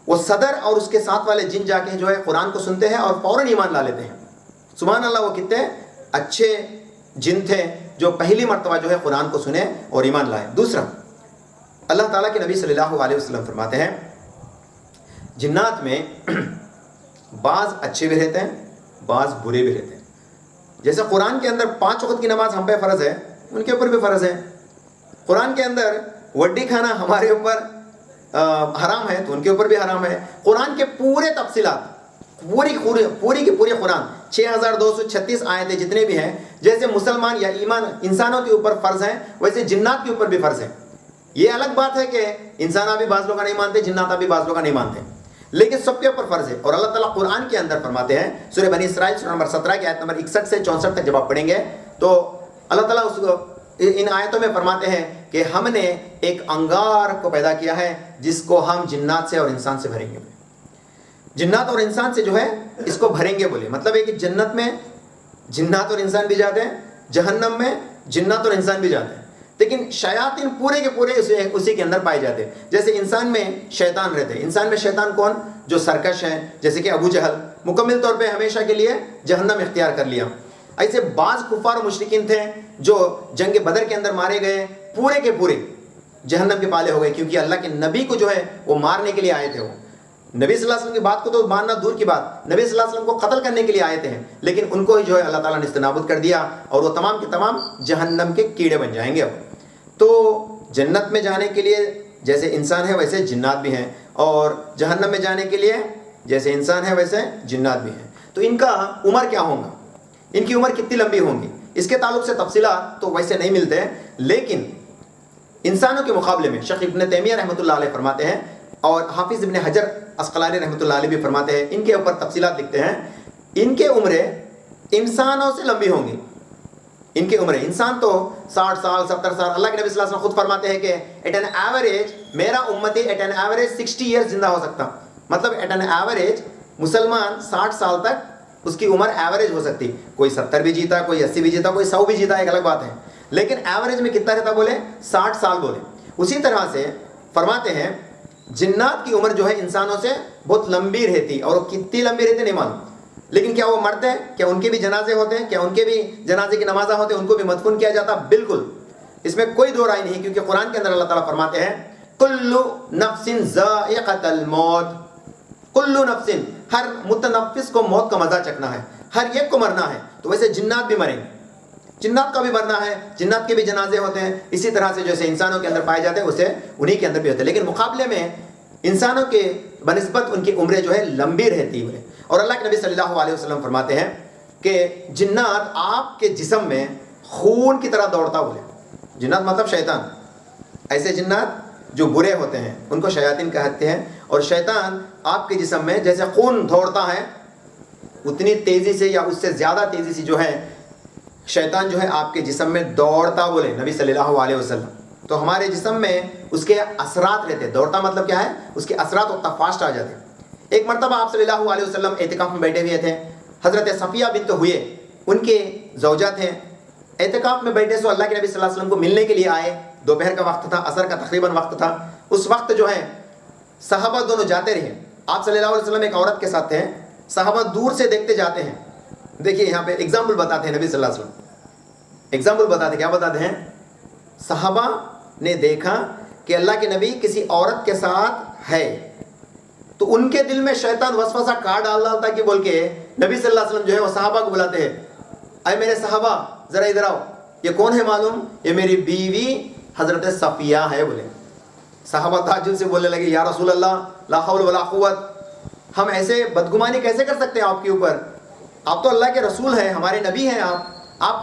وہ صدر اور اس کے ساتھ والے جن جا کے جو ہے قرآن کو سنتے ہیں اور فوراً ایمان لا لیتے ہیں. سبحان اللہ, وہ کتنے اچھے جن تھے جو پہلی مرتبہ جو ہے قرآن کو سنے اور ایمان لائے. دوسرا, اللہ تعالیٰ کے نبی صلی اللہ علیہ وسلم فرماتے ہیں جنات میں بعض اچھے بھی رہتے ہیں, بعض برے بھی رہتے ہیں. جیسے قرآن کے اندر 5 وقت کی نماز ہم پہ فرض ہے, ان کے اوپر بھی فرض ہے. قرآن کے اندر وڈی کھانا ہمارے اوپر حرام ہے تو ان کے اوپر بھی حرام ہے. قرآن کے پورے تفصیلات, پوری کی پوری قرآن 6236 آیتیں جتنے بھی ہیں, جیسے مسلمان یا ایمان انسانوں کے اوپر فرض ہیں ویسے جنات کے اوپر بھی فرض ہے. یہ الگ بات ہے کہ انسان بھی بعض لوگ نہیں مانتے, جنات بھی بعض لوگ نہیں مانتے, لیکن سب کے اوپر فرض ہے. اور اللہ تعالیٰ قرآن کے اندر فرماتے ہیں سورہ بنی اسرائیل سورہ نمبر 17 کی آیت نمبر 61 سے 64 تک جب آپ پڑھیں گے تو اللہ تعالیٰ ان آیتوں میں فرماتے ہیں کہ ہم نے ایک انگار کو پیدا کیا ہے جس کو ہم جنات سے اور انسان سے بھریں گے. جنات اور انسان سے جو ہے اس کو بھریں گے بولے, مطلب ہے کہ جنت میں جنات اور انسان بھی جاتے ہیں, جہنم میں جنات اور انسان بھی جاتے ہیں. لیکن شیاطین پورے کے پورے اسی کے اندر پائے جاتے ہیں. جیسے انسان میں شیطان رہتے ہیں. انسان میں شیطان کون؟ جو سرکش ہیں, جیسے کہ ابو جہل مکمل طور پہ ہمیشہ کے لیے جہنم اختیار کر لیا. ایسے بعض کفار و مشرکین تھے جو جنگ بدر کے اندر مارے گئے, پورے کے پورے جہنم کے پالے ہو گئے, کیونکہ اللہ کے نبی کو جو ہے وہ مارنے کے لیے آئے تھے. وہ نبی صلی اللہ علیہ وسلم کی بات کو تو ماننا دور کی بات, نبی صلی اللہ علیہ وسلم کو قتل کرنے کے لیے آئے تھے, لیکن ان کو ہی جو ہے اللہ تعالیٰ نے استنابت کر دیا, اور وہ تمام کے تمام جہنم کے کیڑے بن جائیں گے. اب تو جنت میں جانے کے لیے جیسے انسان ہے ویسے جنات بھی ہیں, اور جہنم میں جانے کے لیے جیسے انسان ہے ویسے جنات بھی ہیں. تو ان کا عمر کیا ہوگا, ان کی عمر کتنی لمبی ہوں گی, اس کے تعلق سے تفصیلات تو ویسے نہیں ملتے ہیں. لیکن انسانوں کے مقابلے میں شیخ ابن تیمیہ رحمۃ اللہ علیہ فرماتے ہیں, اور حافظ ابن حجر عسقلانی رحمۃ اللہ علیہ بھی فرماتے ہیں, ان کے اوپر تفصیلات لکھتے ہیں, ان کے عمریں انسانوں سے لمبی ہوں گی. ان کی عمریں, انسان تو 60 سال 70 سال, اللہ کے نبی صلی اللہ علیہ وسلم خود فرماتے ہیں کہ ایٹ این ایوریج میرا امتی ایٹ این ایوریج 60 ایئر زندہ ہو سکتا. مطلب ایٹ این ایوریج مسلمان 60 سال تک اس کی عمر ایوریج ہو سکتی. کوئی 70 بھی جیتا, کوئی 80 بھی جیتا, کوئی 100 بھی جیتا, ایک الگ بات ہے, لیکن ایوریج میں کتنا رہتا بولے 60 سال بولے. اسی طرح سے فرماتے ہیں جنات کی عمر جو ہے انسانوں سے بہت لمبی رہتی, اور وہ کتنی لمبی رہتی نہیں معلوم. لیکن کیا وہ مرتے ہیں؟ کیا ان کے بھی جنازے ہوتے ہیں؟ کیا ان کے بھی جنازے کی نمازیں ہوتے ہیں؟ ان کو بھی مدفون کیا جاتا؟ بالکل, اس میں کوئی دو رائے نہیں, کیونکہ قرآن کے اندر اللہ تعالیٰ فرماتے ہیں کل نفس ذائقۃ الموت, کل نفس, ہر متنفس کو موت کا مزہ چکھنا ہے, ہر ایک کو مرنا ہے. تو ویسے جنات بھی مریں گے, جنات کا بھی مرنا ہے, جنات کے بھی جنازے ہوتے ہیں. اسی طرح سے جیسے انسانوں کے اندر پائے جاتے ہیں ویسے انہی کے اندر بھی ہوتے ہیں, لیکن مقابلے میں انسانوں کے بنسبت ان کی عمریں جو ہے لمبی رہتی ہے. اور اللہ کے نبی صلی اللہ علیہ وسلم فرماتے ہیں کہ جنات آپ کے جسم میں خون کی طرح دوڑتا بولے. جنات مطلب شیطان, ایسے جنات جو برے ہوتے ہیں ان کو شیاطین کہتے ہیں, اور شیطان آپ کے جسم میں جیسے خون دوڑتا ہے اتنی تیزی سے یا اس سے زیادہ تیزی سے جو ہے شیطان جو ہے آپ کے جسم میں دوڑتا بولے نبی صلی اللہ علیہ وسلم. تو ہمارے جسم میں اس کے اثرات رہتے. دوڑتا مطلب کیا ہے, اس کے اثرات اتنا فاسٹ آ جاتے. ایک مرتبہ آپ صلی اللہ علیہ وسلم اعتکاف میں بیٹھے ہوئے تھے, حضرت صفیہ بنت ہوئے ان کے زوجہ تھے. اعتکاف میں بیٹھے سو اللہ کے نبی صلی اللہ علیہ وسلم کو ملنے کے لیے آئے. دوپہر کا وقت تھا, عصر کا تقریباً وقت تھا. اس وقت جو ہے صحابہ دونوں جاتے رہے. آپ صلی اللہ علیہ وسلم ایک عورت کے ساتھ تھے, صحابہ دور سے دیکھتے جاتے ہیں. دیکھیے یہاں پہ ایگزامپل بتاتے ہیں نبی صلی اللہ علیہ وسلم, ایگزامپل بتاتے, کیا بتاتے ہیں, صحابہ نے دیکھا کہ اللہ کے نبی کسی عورت کے ساتھ ہے, تو ان کے دل میں شیطان وسوسہ کار ڈالتا کہ بول کے نبی صلی اللہ علیہ وسلم جو ہے وہ صحابہ کو بلاتے ہیں, اے میرے صحابہ ذرا ادھر آؤ, یہ کون ہے معلوم؟ یہ میری بیوی حضرت صفیہ ہے. بولے صحابہ تعجب سے بولنے لگے یا رسول اللہ لا حول ولا قوت, ہم ایسے بدگمانی کیسے کر سکتے ہیں آپ کے اوپر؟ آپ تو اللہ کے رسول ہیں, ہمارے نبی ہیں آپ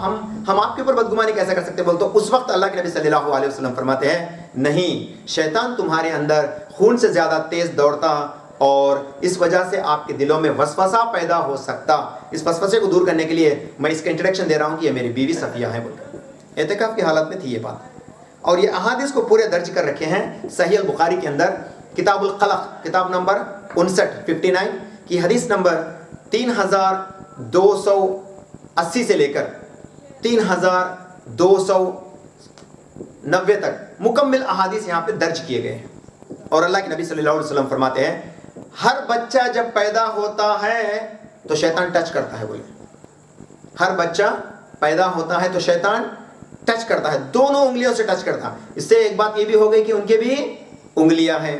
ہم آپ کے اوپر بدگمانی کیسے کر سکتے ہیں؟ بولے تو اس وقت اللہ کے نبی صلی اللہ علیہ وسلم فرماتے ہیں نہیں, شیطان تمہارے اندر خون سے زیادہ تیز دوڑتا اور اس وجہ سے آپ کے دلوں میں وسوسہ پیدا ہو سکتا. اس وسوسے کو دور کرنے کے لیے میں اس کا انٹروڈکشن دے رہا ہوں کہ یہ میری بیوی صفیہ ہے. بول کر اعتکاف کی حالت میں تھی یہ بات, اور یہ احادیث کو پورے درج کر رکھے ہیں صحیح البخاری کے اندر, کتاب القلق, کتاب نمبر 59 کی حدیث نمبر 3280 سے لے کر 3290 تک مکمل احادیث یہاں پہ درج کیے گئے ہیں. اور اللہ کے نبی صلی اللہ علیہ وسلم فرماتے ہیں ہر بچہ جب پیدا ہوتا ہے تو شیطان ٹچ کرتا ہے. بولے ہر بچہ پیدا ہوتا ہے تو شیطان ٹچ کرتا ہے, دونوں انگلیوں سے ٹچ کرتا ہے. اس سے ایک بات یہ بھی ہو گئی کہ ان کے بھی انگلیاں ہیں,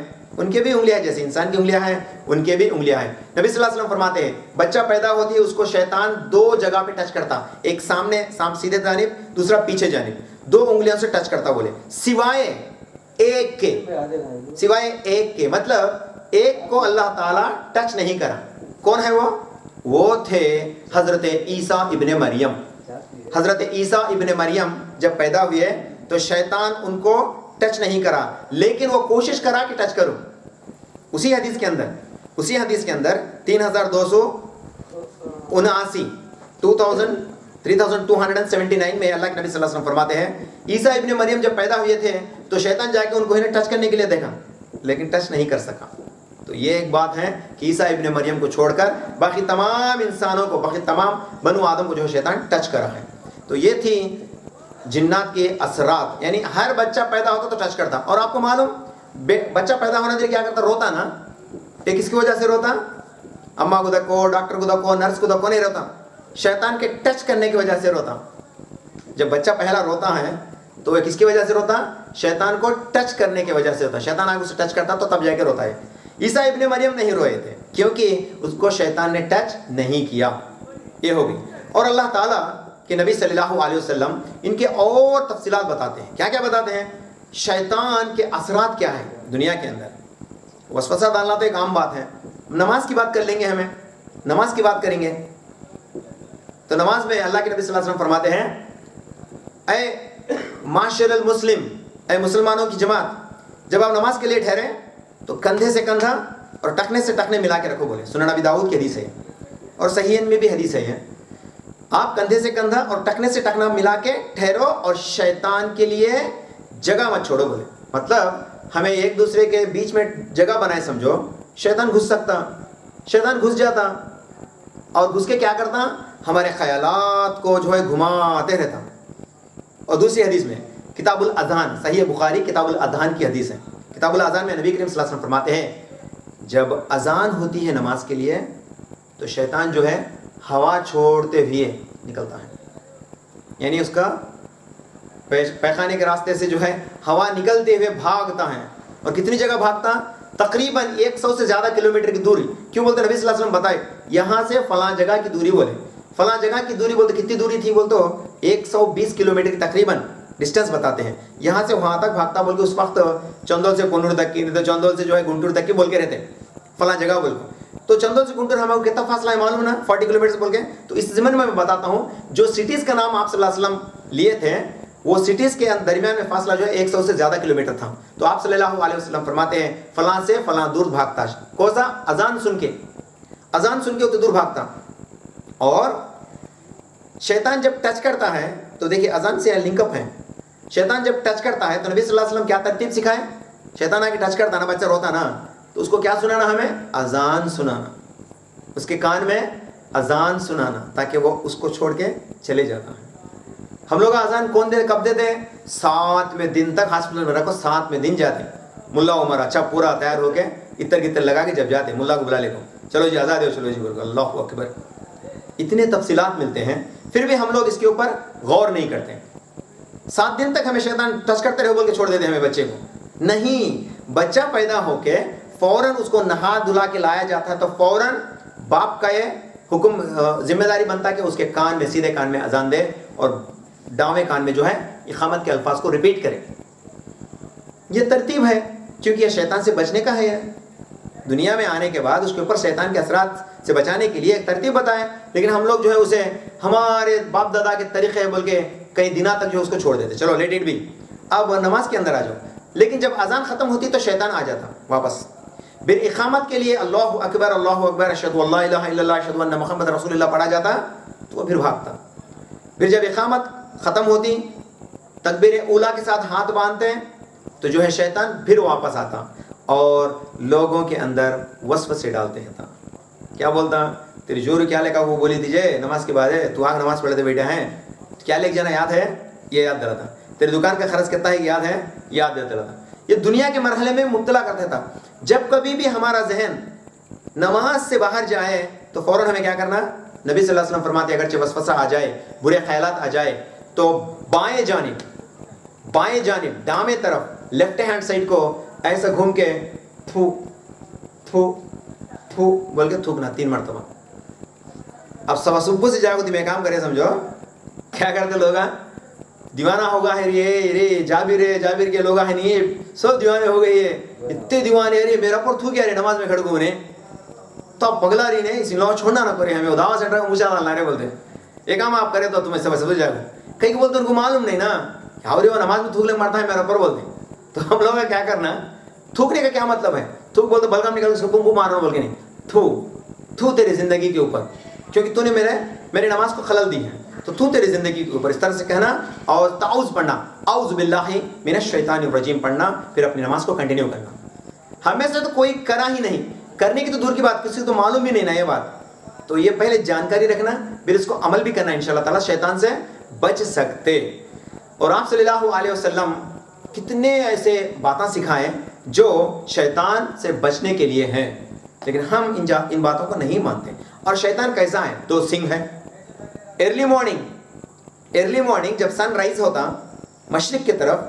جیسے انسان کی انگلیاں ہیں ان کے بھی انگلیاں ہیں. نبی صلی اللہ علیہ وسلم فرماتے ہیں بچہ پیدا ہوتی ہے اس کو شیطان 2 جگہ پہ ٹچ کرتا, ایک سامنے سیدھے جانب, دوسرا پیچھے جانب, 2 انگلیوں سے ٹچ کرتا. بولے سوائے ایک کے, مطلب ایک کو اللہ تعالیٰ ٹچ نہیں کرا. کون ہے وہ تھے حضرت عیسیٰ ابن مریم. حضرت عیسیٰ ابن مریم جب پیدا ہوئے تو شیطان ان کو ٹچ نہیں کرا, لیکن وہ کوشش کرا کہ ٹچ کرو. اسی حدیث کے اندر 3279 میں اللہ کے نبی صلی اللہ علیہ وسلم فرماتے ہیں عیسیٰ ابن مریم جب پیدا ہوئے تھے تو شیطان جا کے ان کو ٹچ کرنے کے لیے دیکھا لیکن ٹچ نہیں کر سکا. تو یہ ایک بات ہے کہ عیسیٰ ابن مریم کو چھوڑ کر باقی تمام انسانوں کو, باقی تمام بنو آدم کو جو شیطان ٹچ کرا ہے. تو یہ تھی جنات کے اثرات, یعنی ہر بچہ پیدا ہوتا تو ٹچ کرتا. اور آپ کو معلوم بچہ پیدا ہونے کے لیے کیا کرتا؟ روتا نا. یہ کس کی وجہ سے روتا؟ اماں کو دکو, ڈاکٹر کو دکو, نرس کو دکو نہیں روتا, شیطان کے ٹچ کرنے کی وجہ سے روتا. جب بچہ پہلا روتا ہے تو وہ کس کی وجہ سے روتا؟ شیطان کو ٹچ کرنے کی وجہ سے ہوتا. شیطان آگے اسے ٹچ کرتا تو تب جا کے روتا ہے. عیسیٰ ابن مریم نہیں روئے تھے کیونکہ اس کو شیطان نے ٹچ نہیں کیا. یہ ہو گئی. اور اللہ تعالیٰ کہ نبی صلی اللہ علیہ وسلم ان کے اور تفصیلات بتاتے ہیں. کیا کیا بتاتے ہیں؟ شیطان کے اثرات کیا ہے دنیا کے اندر. وسوسہ ڈالنا تو ایک عام بات ہے. نماز کی بات کر لیں گے, نماز کی بات کریں گے تو نماز میں اللہ کے نبی صلی اللہ علیہ وسلم فرماتے ہیں اے معاشر المسلم, اے مسلمانوں کی جماعت, جب آپ نماز کے لیے ٹھہرے تو کندھے سے کندھا اور ٹخنے سے ٹخنے ملا کے رکھو. بولے سنن ابی داؤد کی حدیث ہے اور صحیحین میں بھی حدیث ہے. آپ کندھے سے کندھا اور ٹخنے سے ٹخنا ملا کے ٹھہرو اور شیطان کے لیے جگہ مت چھوڑو. بولے مطلب ہمیں ایک دوسرے کے بیچ میں جگہ بنائے سمجھو, شیطان گھس سکتا, شیطان گھس جاتا اور گھس کے کیا کرتا؟ ہمارے خیالات کو جو ہے گھماتے رہتا. اور دوسری حدیث میں کتاب الاذان, صحیح بخاری کتاب الاذان کی حدیث ہے. کتاب الاذان میں نبی کریم صلی اللہ علیہ وسلم فرماتے ہیں جب اذان ہوتی ہے نماز کے لیے تو شیطان جو ہے ہوا چھوڑتے ہوئے نکلتا ہے, یعنی اس کا پیخانے کے راستے سے جو ہے ہوا نکلتے ہوئے بھاگتا ہے. اور کتنی جگہ بھاگتا؟ تقریباً 100 سے زیادہ کلومیٹر کی دوری. کیوں بولتے نبی صلی اللہ علیہ وسلم بتائے یہاں سے فلاں جگہ کی دوری. بولے فلاں جگہ کی دوری, بولتے کتنی دوری تھی؟ بولتے 120 کلومیٹر کی تقریباً ڈسٹینس بتاتے ہیں. یہاں سے وہاں تک بھاگتا بول کے اس وقت چندول سے کنور تک کی, تو چندول سے جو ہے گنٹور تک کی بول کے رہتے فلاں جگہ بول کے. تو چندول سے گنٹور ہمیں کتنا فاصلہ ہے معلوم نا, 40 کلومیٹر بول کے. تو اس ضمن میں بتاتا ہوں جو سٹیز کا نام آپ صلی اللہ علیہ وسلم لیے تھے وہ سٹیز کے درمیان میں فاصلہ جو ہے 100 سے زیادہ کلومیٹر تھا. تو آپ صلی اللہ علیہ وسلم فرماتے ہیں فلاں سے فلاں دور بھاگتا. کوسا؟ اذان سن کے اتنے دور بھاگتا. اور شیطان جب ٹچ کرتا ہے تو دیکھیے اذان سے لنک اپ ہے. شیطان جب ٹچ کرتا ہے تو نبی صلی اللہ علیہ وسلم کیا ترتیب سکھائے؟ شیطان آ کے ٹچ کرتا نا, بچہ روتا نا, تو اس کو کیا سنانا؟ ہمیں اذان سنانا, اس کے کان میں اذان سنانا تاکہ وہ اس کو چھوڑ کے چلے جاتا ہے. ہم لوگ اذان کب دیتے ہیں؟ 7ویں دن تک ہاسپٹل میں رکھو, 7ویں دن جاتے ہیں. ملا عمر اچھا پورا تیار ہو کے عطر گتر لگا کے جب جاتے ملا کو بلا لے کو, چلو جی آزاد ہو, چلو جی بول, اللہ اکبر. اتنے تفصیلات ملتے ہیں پھر بھی ہم لوگ اس کے اوپر غور نہیں کرتے. 7 دن تک ہمیں شیطان ٹچ کرتے رہے بول کے چھوڑ دیتے ہیں ہمیں بچے کو. نہیں, بچہ پیدا ہو کے فوراً اس کو نہا دھلا کے لایا جاتا ہے تو فوراً باپ کا یہ حکم ذمہ داری بنتا کہ اس کے کان میں سیدھے کان میں اذان دے اور داویں کان میں جو ہے اقامت کے الفاظ کو ریپیٹ کرے. یہ ترتیب ہے کیونکہ یہ شیطان سے بچنے کا ہے. یہ دنیا میں آنے کے بعد اس کے اوپر شیطان کے اثرات سے بچانے کے لیے ایک ترتیب بتائیں, لیکن ہم لوگ جو ہے اسے ہمارے باپ دادا کے طریقے بول کے کئی دنوں تک جو اس کو چھوڑ دیتے, چلو لیٹ اٹ بھی, اب نماز کے اندر آ جاؤ. لیکن جب اذان ختم ہوتی تو شیطان آ جاتا واپس. پھر اقامت کے لیے اللہ اکبر اشہد ان لا الہ الا اللہ اشہد ان محمد رسول اللہ پڑھا جاتا تو وہ پھر بھاگتا. پھر جب اقامت ختم ہوتی تکبیر اولیٰ کے ساتھ ہاتھ باندھتے تو جو ہے شیطان پھر واپس آتا اور لوگوں کے اندر وسوسے ڈالتے ہیں. کیا بولتا, تیری جور کیا لے کا وہ بولی دیجیے نماز کے بعد ہے, تو آگ نماز پڑھتے بیٹھے ہیں, کیا لے کے جانا یاد ہے, یہ یاد دلاتا. تیری دکان کا خرچ کتنا ہے یاد ہے, یاد دیتا رہتا. یہ دنیا کے مرحلے میں مبتلا کرتا تھا. جب کبھی بھی ہمارا ذہن نماز سے باہر جائے تو فوراً ہمیں کیا کرنا, نبی صلی اللہ علیہ وسلم فرماتے اگرچہ وسوسہ آ جائے, برے خیالات آ جائے تو بائیں جانب دامیں طرف لیفٹ ہینڈ سائڈ کو ایسا گھوم کے تھو تھو تھو بول کے تھوکنا 3 مرتبہ. اب صبح سے جاگو میں کام کرے, سمجھو کیا کرتے لوگ, دیوانہ ہوگا ہے رے جابر کے لوگ ہیں نہیں سب دیوانے ہو گئے, یہ اتنے دیوانے ارے میرا پر تھو کیا رے نماز میں کھڑ کو انہیں تو پگلا رہی نہیں, اس لوگ چھوڑنا نہ کرے, ہمیں دعویٰ سینٹر میں مجھے ڈالنا رہے بولتے ایک کام آپ کرے تو تمہیں سب جائے گا. کئی بولتے ان کو معلوم نہیں نا, اور وہ نماز میں تھوک لے مارتا ہے میرا پر بولتے. تو ہم لوگ کا کیا کرنا, تھوکنے کا کیا مطلب ہے, تھوک بولتے بلغم نکل اس کو کم مارنا بول کے نہیں, تھو تیری زندگی کے اوپر کیونکہ تو نے میرے نماز کو خلل دی ہے, تو تو تیری زندگی کے اوپر اس طرح سے کہنا اور تعوذ پڑھنا, اعوذ باللہ من الشیطان الرجیم پڑھنا, پھر اپنی نماز کو کنٹینیو کرنا. ہمیں سے تو کوئی کرا ہی نہیں, کرنے کی تو دور کی بات, کسی کو تو معلوم بھی نہیں نا یہ بات. تو یہ پہلے جانکاری رکھنا, پھر اس کو عمل بھی کرنا, انشاءاللہ تعالیٰ شیطان سے بچ سکتے. اور آپ صلی اللہ علیہ وسلم کتنے ایسے باتیں سکھائیں جو شیطان سے بچنے کے لیے ہیں, لیکن ہم ان باتوں کو نہیں مانتے. اور شیطان کیسا ہے, 2 سنگ ہے. ارلی مارننگ جب سن رائز ہوتا مشرق کی طرف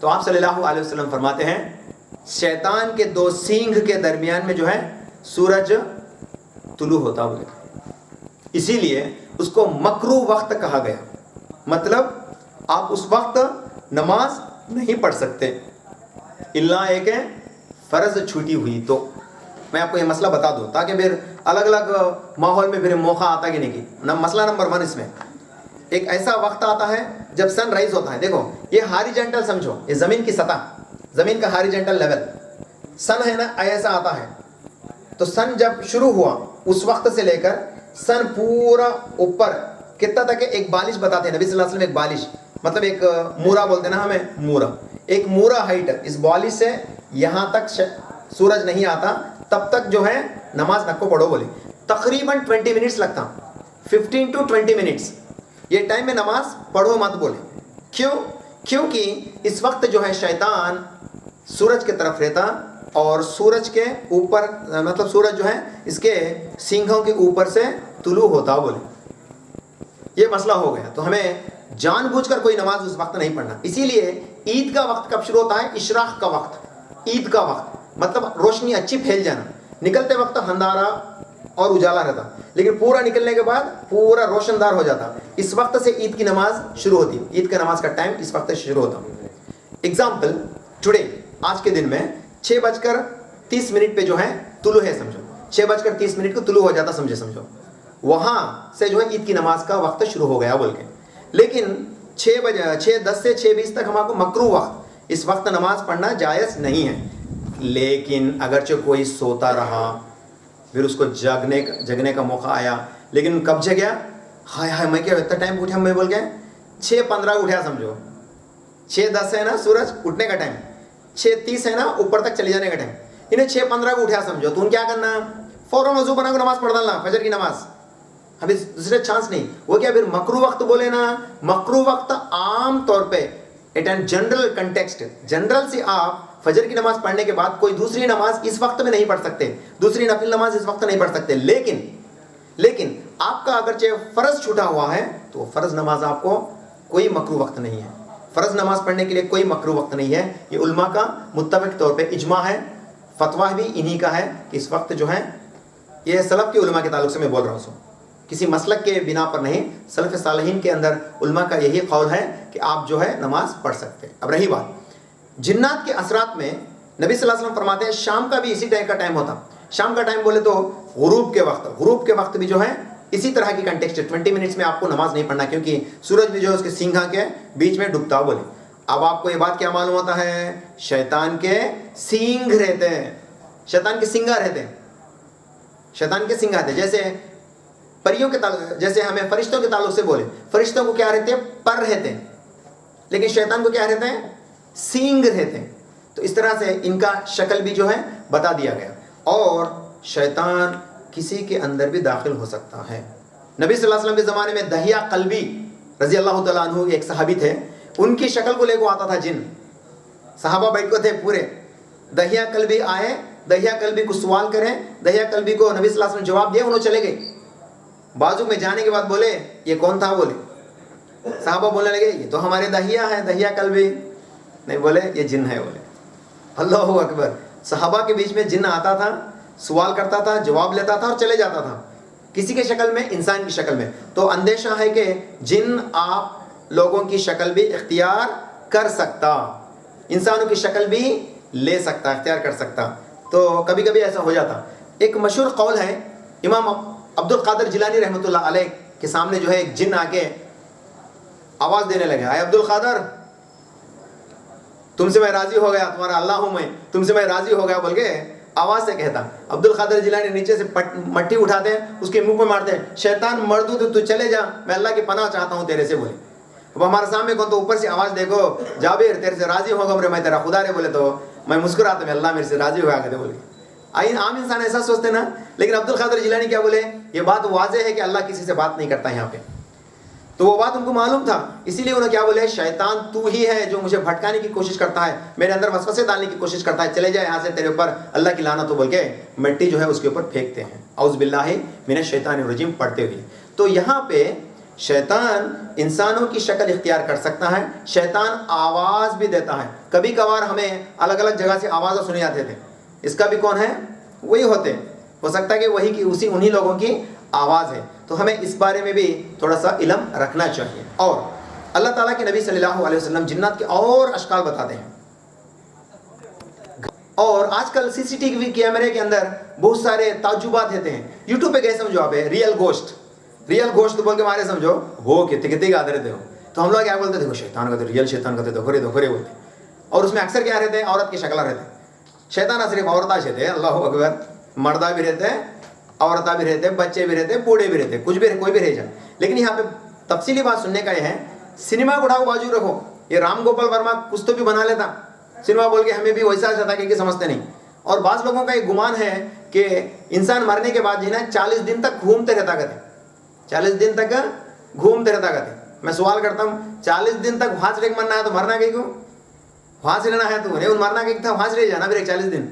تو آپ صلی اللہ علیہ وسلم فرماتے ہیں شیطان کے 2 سینگ کے درمیان میں جو ہے سورج طلوع ہوتا ہوئے, اسی لیے اس کو مکروہ وقت کہا گیا. مطلب آپ اس وقت نماز نہیں پڑھ سکتے الا ایک فرض چھوٹی ہوئی تو. میں آپ کو یہ مسئلہ بتا دوں تاکہ پھر الگ الگ ماحول میں پھر موقع آتا کہ نہیں کی. مسئلہ نمبر 1 اس میں ایک ایسا وقت آتا ہے جب سن رائز ہوتا ہے. دیکھو یہ ہاریجنٹل سمجھو, یہ زمین کی سطح, زمین کا ہاریجنٹل لیول سن ہے نا, ایسا آتا ہے. تو سن جب شروع ہوا اس وقت سے لے کر سن پورا اوپر کتنا تک ہے, ایک بالش بتاتے ہیں نبی صلی اللہ علیہ وسلم, ایک بالش مطلب ایک مورا بولتے ہیں نا ہمیں, مورا, ایک مورا ہائٹ, اس بالش سے یہاں تک سورج نہیں آتا تب تک جو ہے نماز نہ کو پڑھو بولے. تقریباً 20 منٹس لگتا, 15 to 20 منٹس یہ ٹائم میں نماز پڑھو مت بولے. کیونکہ اس وقت جو ہے شیطان سورج کی طرف رہتا اور سورج کے اوپر مطلب سورج جو ہے اس کے سینگھوں کے اوپر سے طلوع ہوتا بولے. یہ مسئلہ ہو گیا. تو ہمیں جان بوجھ کر کوئی نماز اس وقت نہیں پڑھنا. اسی لیے عید کا وقت کب شروع ہوتا ہے, اشراق کا وقت, عید کا وقت مطلب روشنی اچھی پھیل جانا. نکلتے وقت اندھیرا اور اجالا رہتا, لیکن پورا نکلنے کے بعد پورا روشندار ہو جاتا. اس وقت سے عید کی نماز شروع ہوتی, عید کا نماز کا ٹائم اس وقت سے شروع ہوتا. ایگزامپل ٹوڈے, آج کے دن میں 6:30 پہ جو ہے طلوع ہے, سمجھو 6:30 کو طلوع ہو جاتا, سمجھو وہاں سے جو ہے عید کی نماز کا وقت شروع ہو گیا بول کے. لیکن 6:10 سے 6:20 تک ہمارے کو مکروہ وقت, اس وقت نماز پڑھنا جائز نہیں ہے. لیکن اگرچہ کوئی سوتا رہا پھر اس کو جگنے کا موقع آیا, لیکن کب جگیا, ہائے میں کیا اتنا ٹائم اٹھا, میں بول کے 6:15 اٹھا, سمجھو 6:10 ہے نا سورج اٹھنے کا ٹائم, 6:30 ہے نا اوپر تک چلے جانے کا ٹائم, انہیں 6:15 کو اٹھا سمجھو. تو ان کیا کرنا, فوراً وضو بنا کو نماز پڑھ ڈالنا, فجر کی نماز. ابھی دوسرے چانس نہیں. وہ کیا پھر مکروہ وقت بولے نا, مکروہ وقت عام طور پہ at an general context, general سے آپ فجر کی نماز پڑھنے کے بعد کوئی دوسری نماز اس وقت میں نہیں پڑھ سکتے, دوسری نفل نماز اس وقت نہیں پڑھ سکتے. لیکن آپ کا اگرچہ فرض چھوٹا ہوا ہے تو فرض نماز آپ کو کوئی مکروہ وقت نہیں ہے, فرض نماز پڑھنے کے لیے کوئی مکروہ وقت نہیں ہے. یہ علماء کا متفق طور پہ اجماع ہے, فتویٰ بھی انہی کا ہے کہ اس وقت جو ہے یہ سلف کے علماء کے تعلق سے میں بول رہا ہوں، کسی مسلک کے بنا پر نہیں، سلف صالحین کے اندر علماء کا یہی قول ہے کہ آپ جو ہے نماز پڑھ سکتے ہیں۔ اب رہی بات جنات کے اثرات میں، نبی صلی اللہ علیہ وسلم فرماتے ہیں شام کا بھی اسی ٹائم کا ٹائم ہوتا۔ شام کا ٹائم بولے تو غروب کے وقت بھی جو ہے اسی طرح کی کنٹیکسٹ 20 منٹس میں آپ کو نماز نہیں پڑھنا، کیونکہ سورج بھی جو ہے اس کے سینگھا کے بیچ میں ڈوبتا بولے۔ اب آپ کو یہ بات کیا معلوم ہوتا ہے؟ شیطان کے سینگ رہتے ہیں، شیطان کے سنگا رہتے ہیں، شیطان کے سنگا رہتے ہیں۔ جیسے پریوں کے تعلق، جیسے ہمیں فرشتوں کے تعلق سے بولے، فرشتوں کو کیا رہتے ہیں؟ پر رہتے ہیں، لیکن شیطان کو کیا رہتے ہیں؟ سینگ رہتے ہیں۔ تو اس طرح سے ان کا شکل بھی جو ہے بتا دیا گیا، اور شیطان کسی کے اندر بھی داخل ہو سکتا ہے۔ نبی صلی اللہ علیہ وسلم کے زمانے میں دحیہ قلبی رضی اللہ تعالیٰ عنہ ایک صحابی تھے، ان کی شکل کو لے کو آتا تھا جن، صحابہ بیٹھ کو تھے پورے، دحیہ قلبی آئے، دحیہ قلبی کو سوال کریں، دحیہ قلبی کو نبی صلی اللہ علیہ وسلم جواب دیا، انہوں چلے گئے۔ بازو میں جانے کے بعد بولے یہ کون تھا؟ بولے صحابہ بولنے لگے یہ تو ہمارے دحیہ ہے، دحیہ قلبی نہیں، بولے یہ جن ہے۔ بولے اللہ اکبر، صحابہ کے بیچ میں جن آتا تھا، سوال کرتا تھا، جواب لیتا تھا اور چلے جاتا تھا، کسی کے شکل میں، انسان کی شکل میں۔ تو اندیشہ ہے کہ جن آپ لوگوں کی شکل بھی اختیار کر سکتا، انسانوں کی شکل بھی لے سکتا، اختیار کر سکتا۔ تو کبھی کبھی ایسا ہو جاتا۔ ایک مشہور قول ہے، امام عبد القادر جیلانی رحمۃ اللہ علیہ کے سامنے جو ہے ایک جن آ کے آواز دینے لگا، اے عبد القادر تم سے میں راضی ہو گیا، تمہارا اللہ ہوں میں، تم سے میں راضی ہو گیا بول کے آواز سے کہتا۔ عبد القادر جیلانی نیچے سے مٹی اٹھاتے ہیں، اس کے منہ پہ مارتے ہیں، شیطان مردود تو چلے جا، میں اللہ کی پناہ چاہتا ہوں تیرے سے۔ بولے اب ہمارے سامنے کون تو اوپر سے آواز دیکھو، جابر تیرے سے راضی ہوگا، بولے میں تیرا خدا رے، بولے تو میں مسکراتا میں اللہ میرے سے راضی ہوا کرتے بول کے۔ عام انسان ایسا سوچتے نا، لیکن عبد القادر جیلانی کیا بولے؟ یہ بات واضح ہے کہ اللہ کسی سے بات نہیں کرتا یہاں پہ۔ تو وہ بات ان کو معلوم تھا، اسی لیے انہوں کیا بولے؟ شیطان تو ہی ہے جو مجھے بھٹکانے کی کوشش کرتا ہے، میرے اندر وسوسے ڈالنے کی کوشش کرتا ہے، چلے جائے یہاں سے، تیرے اوپر اللہ کی لعنت ہو بول کے مٹی جو ہے اس کے اوپر پھینکتے ہیں، اعوذ باللہ من الشیطان الرجیم پڑھتے ہوئے۔ تو یہاں پہ شیطان انسانوں کی شکل اختیار کر سکتا ہے، شیطان آواز بھی دیتا ہے۔ کبھی کبھار ہمیں الگ الگ جگہ سے آوازیں سنے جاتے تھے، اس کا بھی کون ہے؟ وہی ہوتے، ہو سکتا ہے کہ وہی کی انہی لوگوں کی آواز ہے۔ تو ہمیں اس بارے میں بھی تھوڑا سا علم رکھنا چاہیے۔ اور اللہ تعالیٰ کے نبی صلی اللہ علیہ وسلم جنات کے اور اشکال بتاتے ہیں، اور آج کل سی سی ٹی وی کیمرے کے اندر بہت سارے تعجبات ہوتے ہیں۔ یوٹیوب پہ گئے سمجھو آپ ریئل گوشت بول کے مارے سمجھو وہ کتنے گاتے رہتے ہو، تو ہم لوگ کیا بولتے دیکھو شیطان کا تو ریئل شیطان کا تو دکھورے بولتے، اور اس میں اکثر کیا رہتے ہیں؟ عورت کی شکل رہتے ہیں۔ شیطان صرف عورتیں رہتے ہیں، اللہ اکبر، مردہ بھی رہتے ہیں، عورتیں بھی رہتے ہیں، بچے بھی رہتے ہیں، بوڑھے بھی رہتے ہیں، کچھ بھی کوئی بھی رہ جائے۔ لیکن یہاں پہ تفصیلی بات سننے کا یہ ہے، سنیما کو اٹھاؤ بازو رکھو، یہ رام گوپال ورما کچھ تو بھی بنا لیتا سنیما بول کے، ہمیں بھی ویسا تھا کہ سمجھتے نہیں۔ اور بعض لوگوں کا ایک گمان ہے کہ انسان مرنے کے بعد جو ہے نا 40 دن تک گھومتے رہتا کرتے، 40 دن تک گھومتے رہتا کرتے۔ میں سوال کرتا ہوں 40 دن تک وہاں سے مرنا ہے تو مرنا کہیں کیوں؟ وہاں سے لینا ہے تو مرنا کہیں تھا، وہاں سے لے جانا پھر 40 دن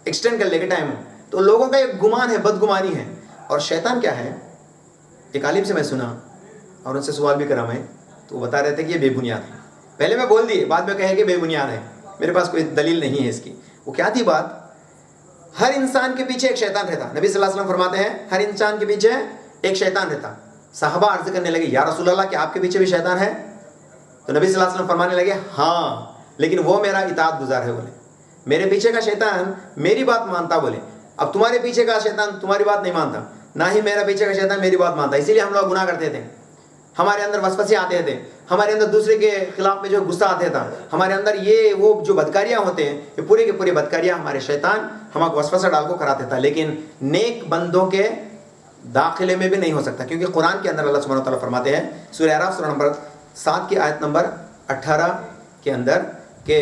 ایکسٹینڈ کر لے کے ٹائم۔ تو لوگوں کا ایک گمان ہے، بدگمانی ہے۔ اور شیطان کیا ہے؟ ایک عالم سے میں سنا اور ان سے سوال بھی کرا میں، تو وہ بتا رہے تھے کہ یہ بے بنیاد ہے۔ پہلے میں بول دیے، بعد میں کہے کہ بے بنیاد ہے، میرے پاس کوئی دلیل نہیں ہے اس کی۔ وہ کیا تھی بات؟ ہر انسان کے پیچھے ایک شیطان رہتا۔ نبی صلی اللہ علیہ وسلم فرماتے ہیں ہر انسان کے پیچھے ایک شیطان رہتا۔ صحابہ عرض کرنے لگے یا رسول اللہ کیا آپ کے پیچھے بھی شیطان ہے؟ تو نبی صلی اللہ علیہ وسلم فرمانے لگے ہاں، لیکن وہ میرا اطاعت گزار ہے۔ بولے میرے پیچھے کا شیطان میری بات مانتا، بولے اب تمہارے پیچھے کا شیطان تمہاری بات نہیں مانتا، نہ ہی میرا پیچھے کا شیطان میری بات مانتا۔ اسی لیے ہم لوگ گناہ کرتے تھے، ہمارے اندر وسوسے آتے تھے، ہمارے اندر دوسرے کے خلاف میں جو غصہ آتا تھا، ہمارے اندر یہ وہ جو بدکاریاں ہوتے ہیں، یہ پوری کی پوری بدکاریاں ہمارے شیطان ہم کو وسوسہ ڈال کو کراتے تھا۔ لیکن نیک بندوں کے داخلے میں بھی نہیں ہو سکتا، کیونکہ قرآن کے اندر اللہ سبحانہ و تعالیٰ فرماتے ہیں سورہ اعراف سورہ نمبر 7 کی آیت نمبر 18 کے اندر کہ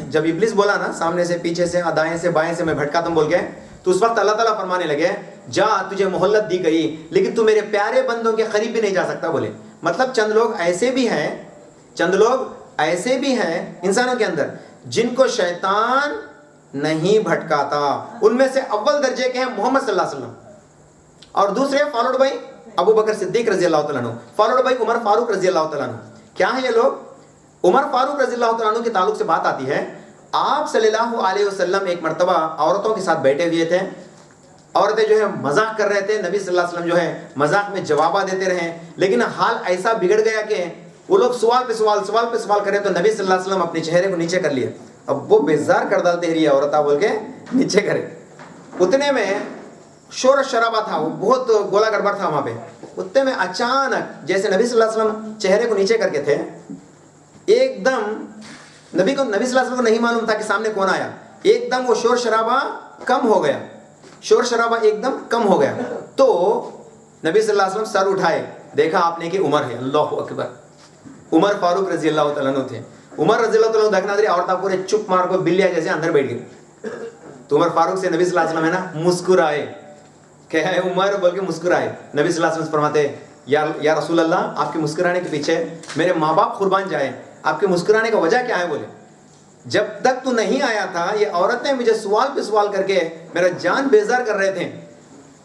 جب ابلیس بولا نا سامنے سے پیچھے سے دائیں سے بائیں سے میں بھٹکاتا ہوں بول کے، تو اس وقت اللہ تعالیٰ فرمانے لگے جا تجھے مہلت دی گئی، لیکن تو میرے پیارے بندوں کے قریب بھی نہیں جا سکتا۔ بولے مطلب چند لوگ ایسے بھی ہیں انسانوں کے اندر جن کو شیطان نہیں بھٹکاتا۔ ان میں سے اول درجے کے ہیں محمد صلی اللہ علیہ وسلم، اور دوسرے فالوڈ بائی ابو بکر صدیق رضی اللہ تعالیٰ عنہ، فالوڈ بائی عمر فاروق رضی اللہ تعالیٰ عنہ۔ کیا ہے یہ لوگ؟ عمر فاروق رضی اللہ تعالیٰ عنہ کے تعلق سے بات آتی ہے، آپ صلی اللہ علیہ وسلم ایک مرتبہ عورتوں کے ساتھ بیٹھے ہوئے تھے، عورتیں جو ہے مذاق کر رہے تھے, نبی صلی اللہ علیہ وسلم جو ہے مذاق میں جوابات دیتے رہے, لیکن حال ایسا بگڑ گیا کہ وہ لوگ سوال پہ سوال کریں تو نبی صلی اللہ علیہ وسلم اپنے چہرے کو نیچے کر لیے. اب وہ بیزار کر ڈالتے ہیں, یہ عورت بول کے نیچے کرے. اتنے میں شور و شرابہ تھا, وہ بہت گولا گڑبڑ تھا وہاں پہ. اتنے میں اچانک جیسے نبی صلی اللہ علیہ وسلم چہرے کو نیچے کر کے تھے, ایک دم نبی صلی اللہ علیہ وسلم کو نہیں معلوم تھا کہ سامنے کون آیا. ایک دم وہ شور شرابہ کم ہو گیا, ایک دم کم ہو گیا. تو نبی صلی اللہ علیہ وسلم سر اٹھائے, دیکھا آپ نے کہ عمر ہے. اللہ اکبر, عمر فاروق رضی اللہ تعالیٰ عنہ تھے. عمر رضی اللہ تعالیٰ عنہ دیکھنا دے, عورتیں پورے چپ مار کو بلیاں جیسے اندر بیٹھ گئی. تو عمر فاروق سے نبی صلی اللہ علیہ وسلم ہے نا مسکرائے, کہ ہے عمر بول کے مسکرائے. نبی صلی اللہ علیہ وسلم فرماتے یا رسول اللہ, آپ کے مسکرانے کے پیچھے میرے ماں باپ قربان جائیں, آپ کے مسکرانے کا وجہ کیا ہے؟ بولے جب تک تو نہیں آیا تھا یہ عورتیں مجھے سوال پہ سوال کر کے میرا جان بیزار کر رہے تھے,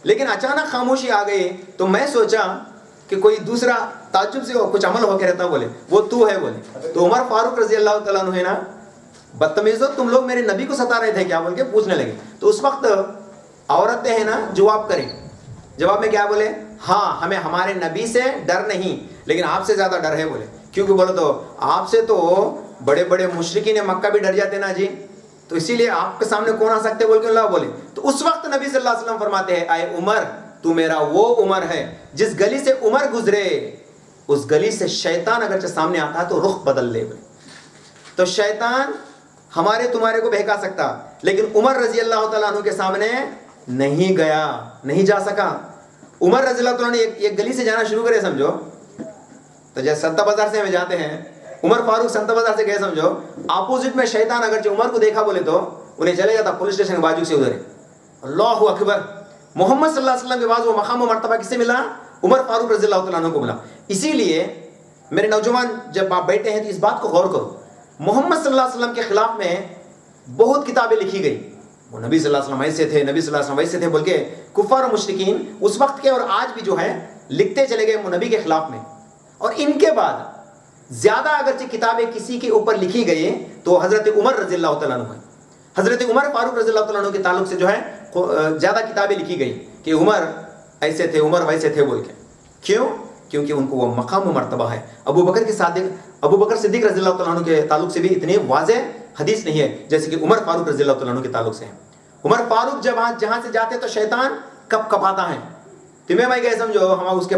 لیکن اچانک خاموشی آ گئی تو میں سوچا کہ کوئی دوسرا تعجب سے کچھ عمل ہو کے رہتا. بولے وہ تو ہے. بولے تو عمر فاروق رضی اللہ تعالیٰ عنہ ہے نا, بدتمیزو تم لوگ میرے نبی کو ستا رہے تھے کیا؟ بول کے پوچھنے لگے. تو اس وقت عورتیں ہیں نا جواب کریں, جواب میں کیا بولے؟ ہاں ہمیں ہمارے نبی سے ڈر نہیں, لیکن آپ سے زیادہ ڈر ہے. بولے کیونکہ بولے تو آپ سے تو بڑے بڑے مشرکین مکہ بھی ڈر جاتے نا جی, تو اسی لیے آپ کے سامنے کون آ سکتے بول کے اللہ بولے. تو اس وقت نبی صلی اللہ علیہ وسلم فرماتے ہیں اے عمر, تو میرا وہ عمر ہے جس گلی سے عمر گزرے اس گلی سے شیطان اگرچہ سامنے آتا ہے تو رخ بدل لے. تو شیطان ہمارے تمہارے کو بہکا سکتا, لیکن عمر رضی اللہ تعالیٰ عنہ کے سامنے نہیں گیا, نہیں جا سکا. عمر رضی اللہ تعالیٰ نے ایک گلی سے جانا شروع کرے سمجھو, تو جیسے سنتا بازار سے ہمیں جاتے ہیں, عمر فاروق سنتا بازار سے گئے سمجھو, اپوزٹ میں شیطان اگرچہ عمر کو دیکھا بولے تو انہیں چلے جاتا پولیس اسٹیشن کے بازو سے ادھر. اللہ اکبر, محمد صلی اللہ علیہ وسلم کے بعد وہ مقام و مرتبہ کس سے ملا؟ عمر فاروق رضی اللہ تعالیٰ عنہ کو ملا. اسی لیے میرے نوجوان جب آپ بیٹھے ہیں تو اس بات کو غور کرو, محمد صلی اللہ علیہ وسلم کے خلاف میں بہت کتابیں لکھی گئی. وہ نبی صلی اللہ علیہ وسلم ایسے تھے, نبی صلی اللہ علیہ وسلم ایسے تھے بول کے کفار و مشرکین اس وقت کے اور آج بھی جو ہے لکھتے چلے گئے نبی کے خلاف میں. اور ان کے بعد زیادہ اگرچہ کتابیں کسی کے اوپر لکھی گئی تو حضرت عمر رضی اللہ تعالیٰ عنہ ہے. حضرت عمر فاروق رضی اللہ تعالیٰ عنہ کے تعلق سے جو ہے زیادہ کتابیں لکھی گئی کہ عمر ایسے تھے, عمر ویسے تھے بول کے. کیوں؟ کیونکہ ان کو وہ مقام و مرتبہ ہے. ابو بکر صدیق رضی اللہ تعالیٰ عنہ کے تعلق سے بھی اتنی واضح حدیث نہیں ہے جیسے کہ عمر فاروق رضی اللہ تعالیٰ عنہ کے تعلق سے ہے. عمر فاروق جب جہاں سے جاتے تو شیطان کپ آتا ہے, تمہیں میں گئے سمجھو ہم اس کے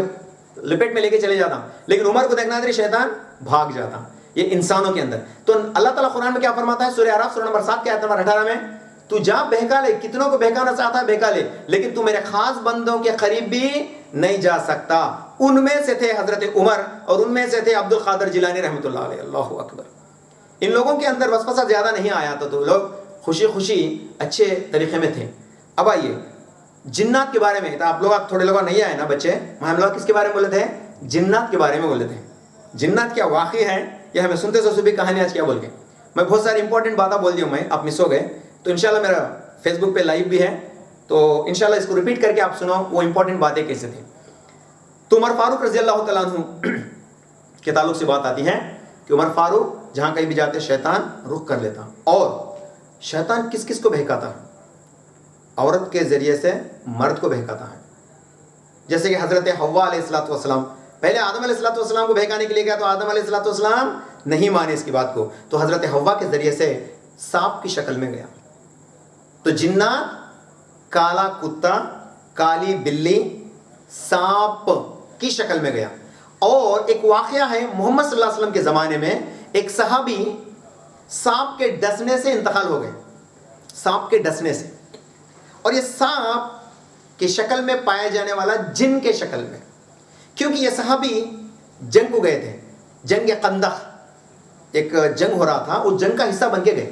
لپیٹ میں لے کے چلے جاتا, لیکن عمر کو دیکھنا تھا شیطان بھاگ جاتا. یہ انسانوں کے اندر. تو اللہ تعالیٰ قرآن میں کیا فرماتا ہے سورہ اعراف سورہ نمبر 7 کے آیت نمبر 18 میں, تو جا بہکا لے, کتنوں کو بہکانا چاہتا ہے بہکا لے, لیکن تو میرے خاص بندوں کے قریب بھی نہیں جا سکتا. ان میں سے تھے حضرت عمر اور ان میں سے تھے عبد القادر جیلانی رحمۃ اللہ علیہ. اللہ اکبر. ان لوگوں کے اندر وسوسہ زیادہ نہیں آیا تھا, تو لوگ خوشی اچھے طریقے میں تھے. اب آئیے جنات کے بارے میں, آپ لوگ تھوڑے لوگ نہیں آئے نا بچے, ہم لوگ کس کے بارے میں بولے تھے؟ جنات کے بارے میں بولے تھے. جنات کیا واقعی ہے یا ہمیں سنتے سو صبح کہانی آج کیا بول کے. میں بہت ساری امپورٹنٹ باتیں بول دی ہوں, میں آپ مس ہو گئے تو انشاءاللہ میرا فیس بک پہ لائیو بھی ہے, تو انشاءاللہ اس کو ریپیٹ کر کے آپ سنو وہ امپورٹنٹ باتیں کیسے تھیں. تو عمر فاروق رضی اللہ تعالیٰ عنہ کے تعلق سے بات آتی ہے کہ عمر فاروق جہاں کہیں بھی جاتے شیطان رخ کر لیتا. اور شیطان کس کس کو بہکاتا ہے؟ عورت کے ذریعے سے مرد کو بہکاتا ہے. جیسے کہ حضرت حوا علیہ الصلوۃ والسلام, پہلے آدم علیہ الصلوۃ والسلام کو بہکانے کے لیے گیا تو آدم علیہ الصلوۃ والسلام نہیں مانے اس کی بات کو, تو حضرت حوا کے ذریعے سے سانپ کی شکل میں گیا. تو جنات کالا کتا, کالی بلی, سانپ کی شکل میں گیا. اور ایک واقعہ ہے محمد صلی اللہ علیہ وسلم کے زمانے میں, ایک صحابی سانپ کے ڈسنے سے انتقال ہو گئے, سانپ کے ڈسنے سے. اور یہ سانپ کی شکل میں پایا جانے والا جن کے شکل میں, کیونکہ یہ صحابی جنگ کو گئے تھے, جنگ خندق, ایک جنگ ہو رہا تھا, اس جنگ کا حصہ بن کے گئے.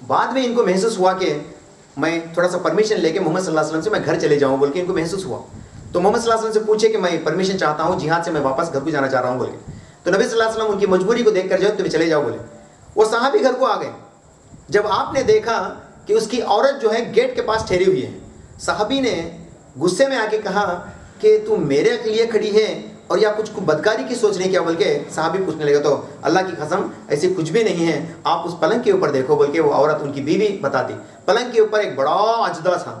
بعد میں ان کو محسوس ہوا کہ میں تھوڑا سا پرمیشن لے کے محمد صلی اللہ علیہ وسلم سے میں گھر چلے جاؤں بول کے ان کو محسوس ہوا. تو محمد صلی اللہ علیہ وسلم سے پوچھے کہ میں پرمیشن چاہتا ہوں جہاد سے, میں واپس گھر کو جانا چاہ رہا ہوں بول کے. تو نبی صلی اللہ علیہ وسلم ان کی مجبوری کو دیکھ کر جو تمہیں چلے جاؤ بولے. وہ صحابی گھر کو آ گئے. جب آپ نے دیکھا کہ اس کی عورت جو ہے گیٹ کے پاس ٹھہری ہوئی ہے, صحابی نے غصے میں آ کے کہا کہ تو میرے لیے کھڑی ہے اور یا کچھ بدکاری کی سوچ نہیں کیا بول کے صحابی پوچھنے لگا. تو اللہ کی قسم ایسی کچھ بھی نہیں ہے, آپ اس پلنگ کے اوپر دیکھو بول کے وہ عورت ان کی بیوی بتاتی. پلنگ کے اوپر ایک بڑا اجدھا تھا,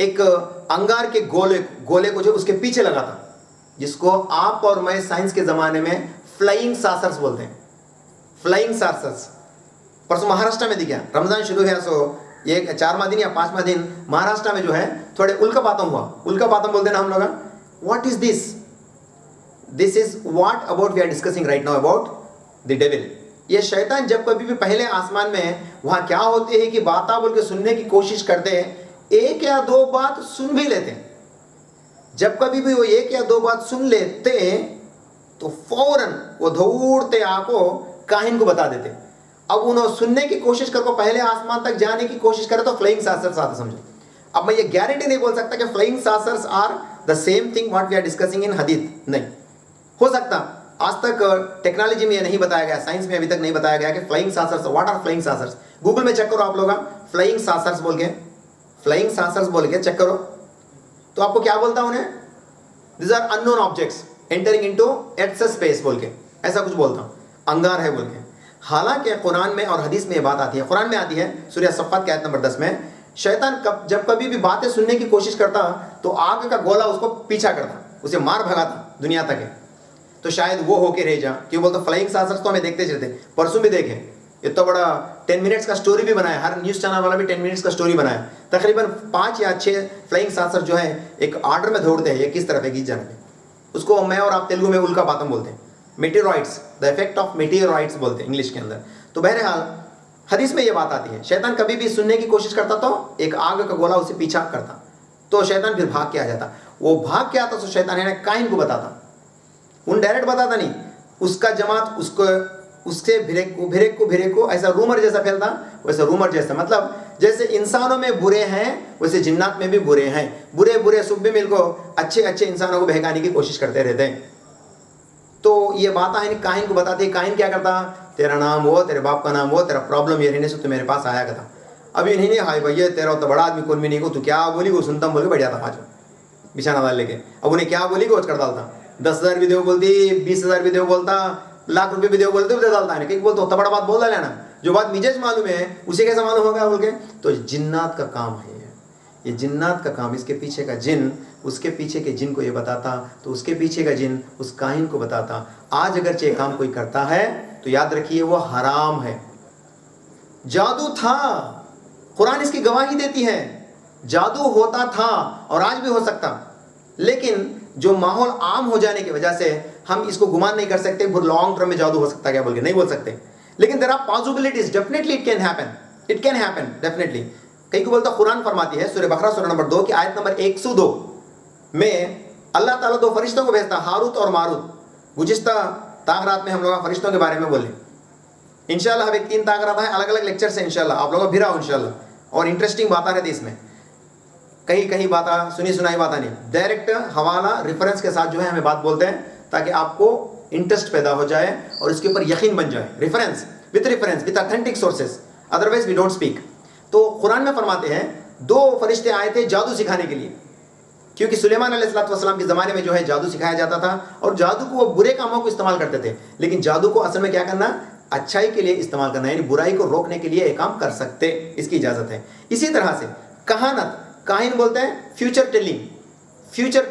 ایک انگار کے گولے کو جو اس کے پیچھے لگا تھا, جس کو آپ اور میں سائنس کے زمانے میں فلائنگ ساسرز بولتے ہیں. فلائنگ ساسرز پرسوں مہاراشٹر میں دکھا, رمضان شروع ہے سو یہ 4واں دن یا 5واں دن مہاراشٹر میں جو ہے تھوڑے الکا پاتم ہوا. الکا پاتم بولتے ہیں نا ہم لوگ. What is this? This is what about we are discussing right now about the devil. یہ شیطان جب کبھی بھی پہلے آسمان میں وہاں کیا ہوتے ہیں کہ بات بول کے سننے کی کوشش کرتے ہیں, ایک یا دو بات سن بھی لیتے ہیں. جب کبھی بھی وہ ایک یا دو بات سن لیتے تو فوراً وہ دوڑتے آ کو کاہن کو بتا دیتے. اب انہوں سننے کی کوشش کر کو پہلے آسمان تک جانے کی کوشش کرے تو فلائنگ ساسرز آتے سمجھو. اب میں یہ گارنٹی نہیں بول سکتا کہ flying saucers are the same thing what we are discussing in حدیث, نہیں ہو سکتا. آج تک ٹیکنالوجی میں یہ نہیں بتایا گیا, سائنس میں ابھی تک نہیں بتایا گیا کہ flying saucers what are flying saucers. Google میں چیک کرو آپ لوگ, فلائنگ ساسرز بول کے, فلائنگ ساسرز بول کے چیک کرو تو آپ کو کیا بولتا انہیں, these are unknown objects entering into its space بول کے ایسا کچھ بولتا ہوں, انگار ہے بول کے. حالانکہ قرآن میں اور حدیث میں یہ بات آتی ہے, قرآن میں آتی ہے سورہ صفات کی آیت نمبر 10 میں, شیطان جب کبھی بھی باتیں سننے کی کوشش کرتا تو آگ کا گولا اس کو پیچھا کرتا, اسے مار بھگاتا دنیا تک ہے. تو شاید وہ ہو کے رہ جا, کیوں بولتا فلائنگ ساسرز تو ہمیں دیکھتے چلتے. پرسوں بھی دیکھیں, اتنا بڑا 10 منٹس کا سٹوری بھی بنایا, ہر نیوز چینل والا بھی 10 منٹس کا سٹوری بنایا. تقریباً 5 یا 6 فلائنگ ساسر جو ہے ایک آرڈر میں دوڑتے ہیں, یہ کس طرف ہے کس جانب ہے. اس کو میں اور آپ تیلگو میں الکا پاتم بولتے ہیں, meteorites, the effect of meteorites بولتے ہیں انگلش کے اندر. تو بہرحال حدیث میں یہ بات آتی ہے, شیطان کبھی بھی سننے کی کوشش کرتا تو ایک آگ کا گولا اسے پیچھا کرتا, تو شیطان پھر بھاگ کے آ جاتا. وہ بھاگ کے آتا تو شیطان ہے کائن کو بتاتا, ان ڈائریکٹ بتاتا نہیں, اس کا جماعت اس کو اس سے بھیرے کو ایسا رومر جیسا پھیلتا, ویسا رومر جیسا, مطلب جیسے انسانوں میں برے ہیں ویسے جنات میں بھی برے ہیں. برے سب بھی مل کو اچھے انسانوں کو بہکانے کی کوشش کرتے رہتے ہیں. تو یہ بات کائن کو بتاتے ہیں. کائن کیا کرتا, تیرا نام ہو, تیرے باپ کا نام ہو, تیرا پرابلم یہ رہنے سے تو میرے پاس آیا کرتا. ابھی نہیں ہائے بھائی تیرا تو بڑا آدمی کون بھی نہیں کو, تو کیا بولی وہ سنتا بول کے بیٹھ جاتا پانچ بچھانا ڈال لے کے. اب انہیں کیا بولی کو کر ڈالتا, 10,000 بھی دیو بولتی, 20,000 بھی دیو بولتا, لاکھ روپے بھی دیو بولتے دے ڈالتا ہے. کہیں بولتا بڑا بات بول ڈالا نا, جو بات مجھے معلوم ہے اسے کیسا معلوم ہوگا بول کے. تو جنات کا کام ہے یہ, جنات کا کام. اس کے پیچھے کا جن اس کے پیچھے کے جن کو یہ بتاتا, تو اس کے پیچھے کا جن اس کاہن کو بتاتا. آج اگرچہ یہ کام کوئی کرتا ہے تو یاد رکھیے وہ حرام ہے. جادو تھا, قرآن اس کی گواہی دیتی ہے, جادو ہوتا تھا اور آج بھی ہو سکتا. لیکن جو ماحول عام ہو جانے کی وجہ سے ہم اس کو گمان نہیں کر سکتے لانگ ٹرم میں جادو ہو سکتا ہے کیا بول کے نہیں بول سکتے. لیکن there are possibilities, definitely it can happen definitely. کئی کو بولتا قرآن فرماتی ہے سورہ بقرہ سورہ نمبر 2 کی آیت نمبر 102 میں اللہ تعالیٰ 2 فرشتوں کو بھیجتا, ہاروت اور ماروت. گزشتہ تاغرات میں ہم لوگ فرشتوں کے بارے میں بولیں انشاءاللہ. اب 3 تاغرات ہیں, الگ الگ لیکچر سے انشاءاللہ آپ لوگوں کو بھیرا ہو انشاءاللہ, اور انٹرسٹنگ باتیں رہتی اس میں, کہیں باتیں سنی سنائی باتیں نہیں, ڈائریکٹ حوالہ ریفرنس کے ساتھ جو ہے ہمیں بات بولتے ہیں تاکہ آپ کو انٹرسٹ پیدا ہو جائے اور اس کے اوپر یقین بن جائے. Reference with authentic sources, otherwise we don't speak. تو قرآن میں فرماتے ہیں 2 فرشتے آئے تھے جادو سکھانے کے لیے, کیونکہ سلیمان علیہ السلام کے زمانے میں جو ہے جادو سکھایا جاتا تھا, اور جادو کو وہ برے کاموں کو استعمال کرتے تھے. لیکن جادو کو اصل میں کیا کرنا, اچھائی کے لیے استعمال کرنا, یعنی برائی کو روکنے کے لیے یہ کام کر سکتے, اس کی اجازت ہے. اسی طرح سے کہانت, کاہن بولتے ہیں فیوچر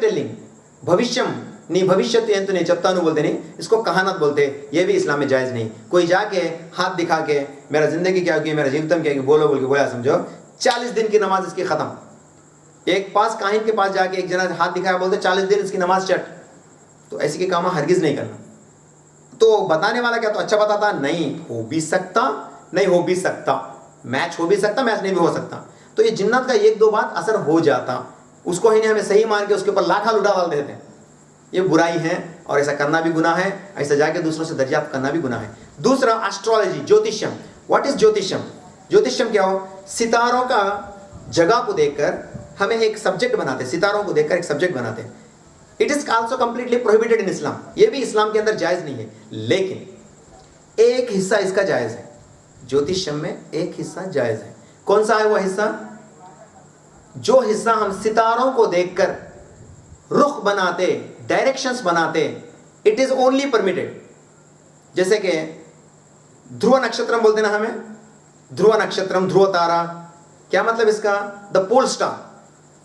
ٹیلنگ, بھوشیم نہیں, بھوشیت تو نہیں چپتا نو بولتے نہیں, اس کو کہانت بولتے. یہ بھی اسلام میں جائز نہیں. کوئی جا کے ہاتھ دکھا کے میرا زندگی کیا ہوگی, میرا جیوتم کیا ہوگی بولو بول کے گویا سمجھو 40 دن کی نماز اس کی ختم. ایک پاس کاہن کے پاس جا کے ایک جنا ہاتھ دکھایا بولتے 40 دن اس کی نماز چٹ. تو ایسی کے کام ہرگز نہیں کرنا. تو بتانے والا کیا تو اچھا بتاتا, نہیں ہو بھی سکتا, میچ ہو بھی سکتا, میچ نہیں بھی ہو سکتا. تو یہ جنات کا 1-2 بات اثر ہو جاتا, اس کو ہی ہمیں صحیح مان کے اس کے اوپر لاکھا لوٹا ڈال دیتے ہیں. یہ برائی ہے اور ایسا کرنا بھی گناہ ہے, ایسا جا کے دوسروں سے دریافت کرنا بھی گناہ ہے. دوسرا ایسٹرولوجی, جوتشم. What is جوتشم؟ جوتشم کیا ہو, ستاروں کا جگہ کو دیکھ کر ہمیں ایک سبجیکٹ بناتے, ستاروں کو دیکھ کر ایک سبجیکٹ بناتے. It is also completely prohibited in Islam. یہ بھی اسلام کے اندر جائز نہیں ہے, لیکن ایک حصہ اس کا جائز ہے. جوتشم میں ایک حصہ جائز ہے. کون سا ہے وہ حصہ؟ جو حصہ ہم ستاروں کو دیکھ کر رخ بناتے, ڈائریکشنز بناتے, اٹ از اونلی پرمیٹڈ. جیسے کہ دھرو نکشترم بولتے نا ہمیں, دھرو نکشترم, دھرو تارا, کیا مطلب اس کا؟ The pole star.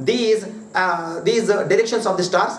these directions of the stars,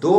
2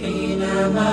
حينما